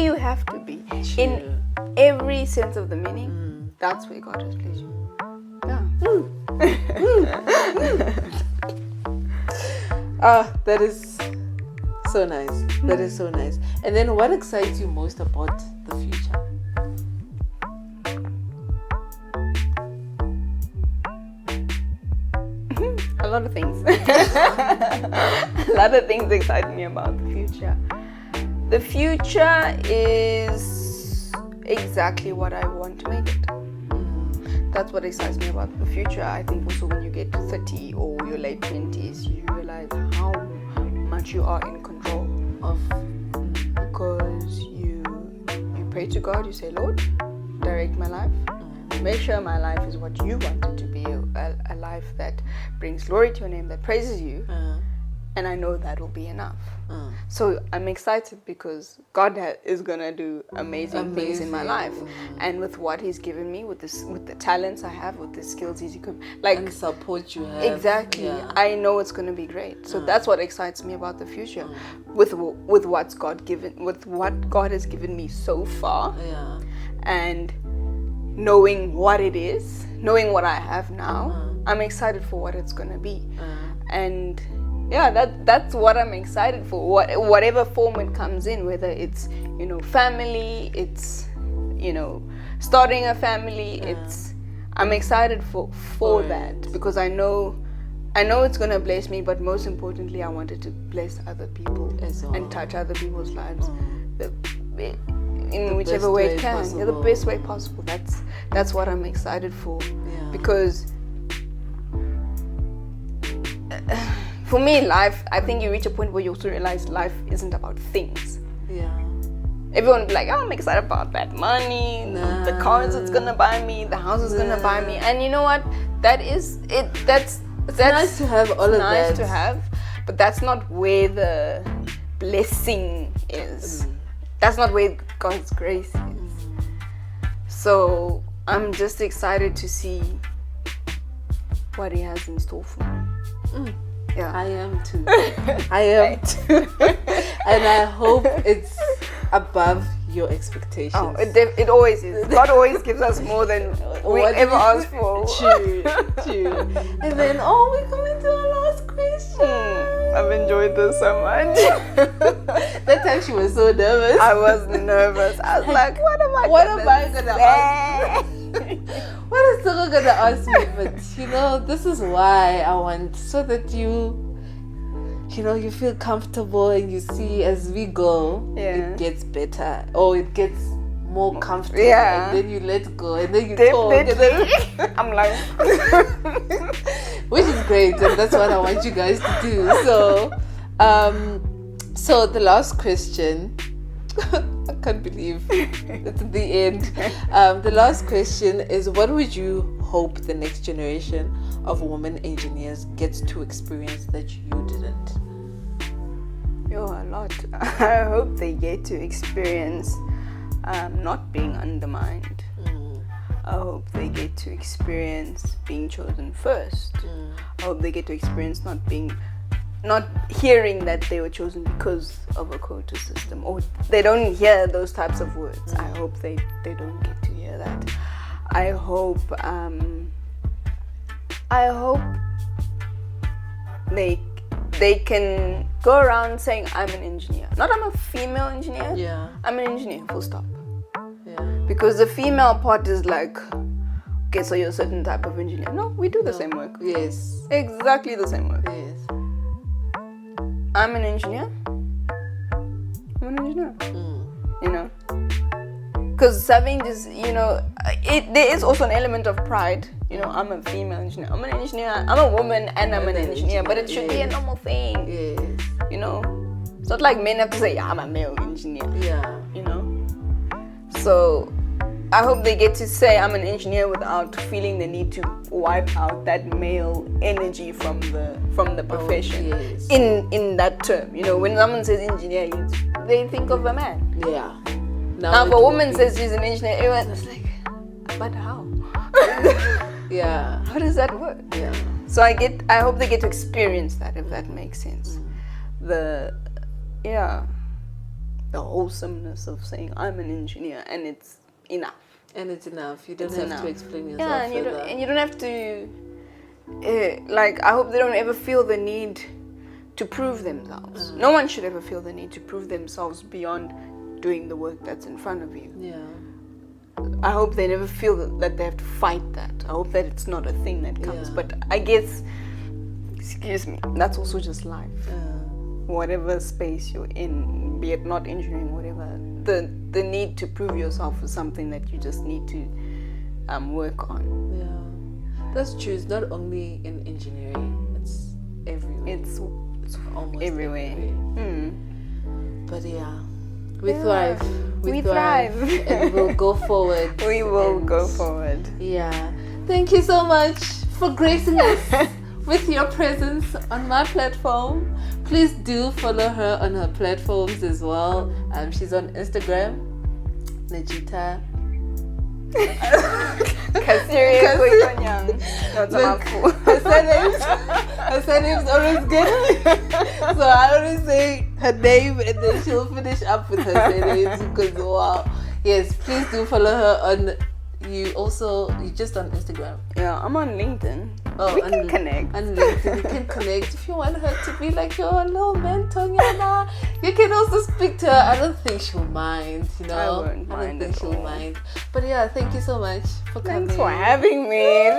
you have to be. In every sense of the meaning, that's where God has placed you. That is so nice. That is so nice. And then what excites you most about the future? A lot of things. A lot of things excite me about the future. The future is exactly what I want to make it. That's what excites me about the future. I think also when you get to 30 or your late 20s, you realize how much you are in control of, because you pray to God, you say, Lord, direct my life. Make sure my life is what you want it to be, a life that brings glory to your name, that praises you. And I know that will be enough. So I'm excited because God is gonna do amazing things in my life, and with what He's given me, with the talents I have, with the skills He's equipped, and support you have. Exactly. I know it's gonna be great. So that's what excites me about the future, with what God has given me so far, and knowing what it is, knowing what I have now. I'm excited for what it's gonna be, and that's what I'm excited for. Whatever form it comes in, whether it's family, it's starting a family, I'm excited for that, because I know it's gonna bless me, but most importantly, I wanted to bless other people and touch other people's lives in whichever way it can. The best way possible. That's what I'm excited for, because for me, life, I think you reach a point where you also realize life isn't about things. Everyone will be like, I'm excited about that money, the cars it's gonna buy me, the house is gonna buy me. And you know what? That is it. That's nice to have all of that. Nice to have, but that's not where the blessing is. That's not where God's grace is. So I'm just excited to see what He has in store for me. I am too. I am too. And I hope it's above your expectations. It always is. God always gives us more than we ever asked for. True. And then, we're coming to our last question. I've enjoyed this so much. That time she was so nervous. I was nervous. I was like, what am I gonna ask? What is Toko gonna ask me? But this is why I want, so that you feel comfortable, and you see as we go, it gets better, or it gets more comfortable, and then you let go, and then you talk, and then I'm like, which is great, and that's what I want you guys to do. So the last question, I can't believe it's the end. The last question is, what would you hope the next generation of women engineers gets to experience that you didn't? A lot. I hope they get to experience not being undermined. I hope they get to experience being chosen first. I hope they get to experience not hearing that they were chosen because of a quota system, or they don't hear those types of words. I hope they don't get to hear that. I hope they can go around saying, I'm an engineer. Not I'm a female engineer. Yeah. I'm an engineer, full stop. Yeah. Because the female part is like, okay, so you're a certain type of engineer. No, we do the same work. Yes. Exactly the same work. Yes. I'm an engineer. Because having this, there is also an element of pride. I'm a female engineer. I'm an engineer. I'm a woman and I'm an engineer. But it should be a normal thing. Yes. It's not like men have to say, yeah, I'm a male engineer. Yeah. So I hope they get to say I'm an engineer without feeling the need to wipe out that male energy from the profession. Yes. In that term, when someone says engineer, they think of a man. Yeah. Now if a woman says she's an engineer, everyone's like, but how? Yeah. How does that work? Yeah. So I hope they get to experience that, if that makes sense. The wholesomeness of saying I'm an engineer, and it's enough. And it's enough. You don't have to explain yourself further. And you don't have to, I hope they don't ever feel the need to prove themselves. No one should ever feel the need to prove themselves beyond doing the work that's in front of you. Yeah. I hope they never feel that they have to fight that. I hope that it's not a thing that comes. Yeah. But I guess, excuse me, that's also just life. Whatever space you're in, be it not engineering, whatever, the need to prove yourself is something that you just need to work on. Yeah, that's true. It's not only in engineering; it's everywhere. It's almost everywhere. But we thrive. We thrive, and we'll go forward. We will go forward. Yeah. Thank you so much for gracing us with your presence on my platform. Please do follow her on her platforms as well. She's on Instagram, Nagitta. Kasirye-Koikanyang. Her surname's always good. So I always say her name and then she'll finish up with her surnames because wow. Yes, please do follow her on. You just on Instagram. Yeah, I'm on LinkedIn. Oh, we can connect. On LinkedIn, you can connect. If you want her to be like your little mentor, you can also speak to her. I don't think she'll mind, I won't mind I don't think at she'll all. mind. But yeah, thank you so much for coming. Thanks for having me.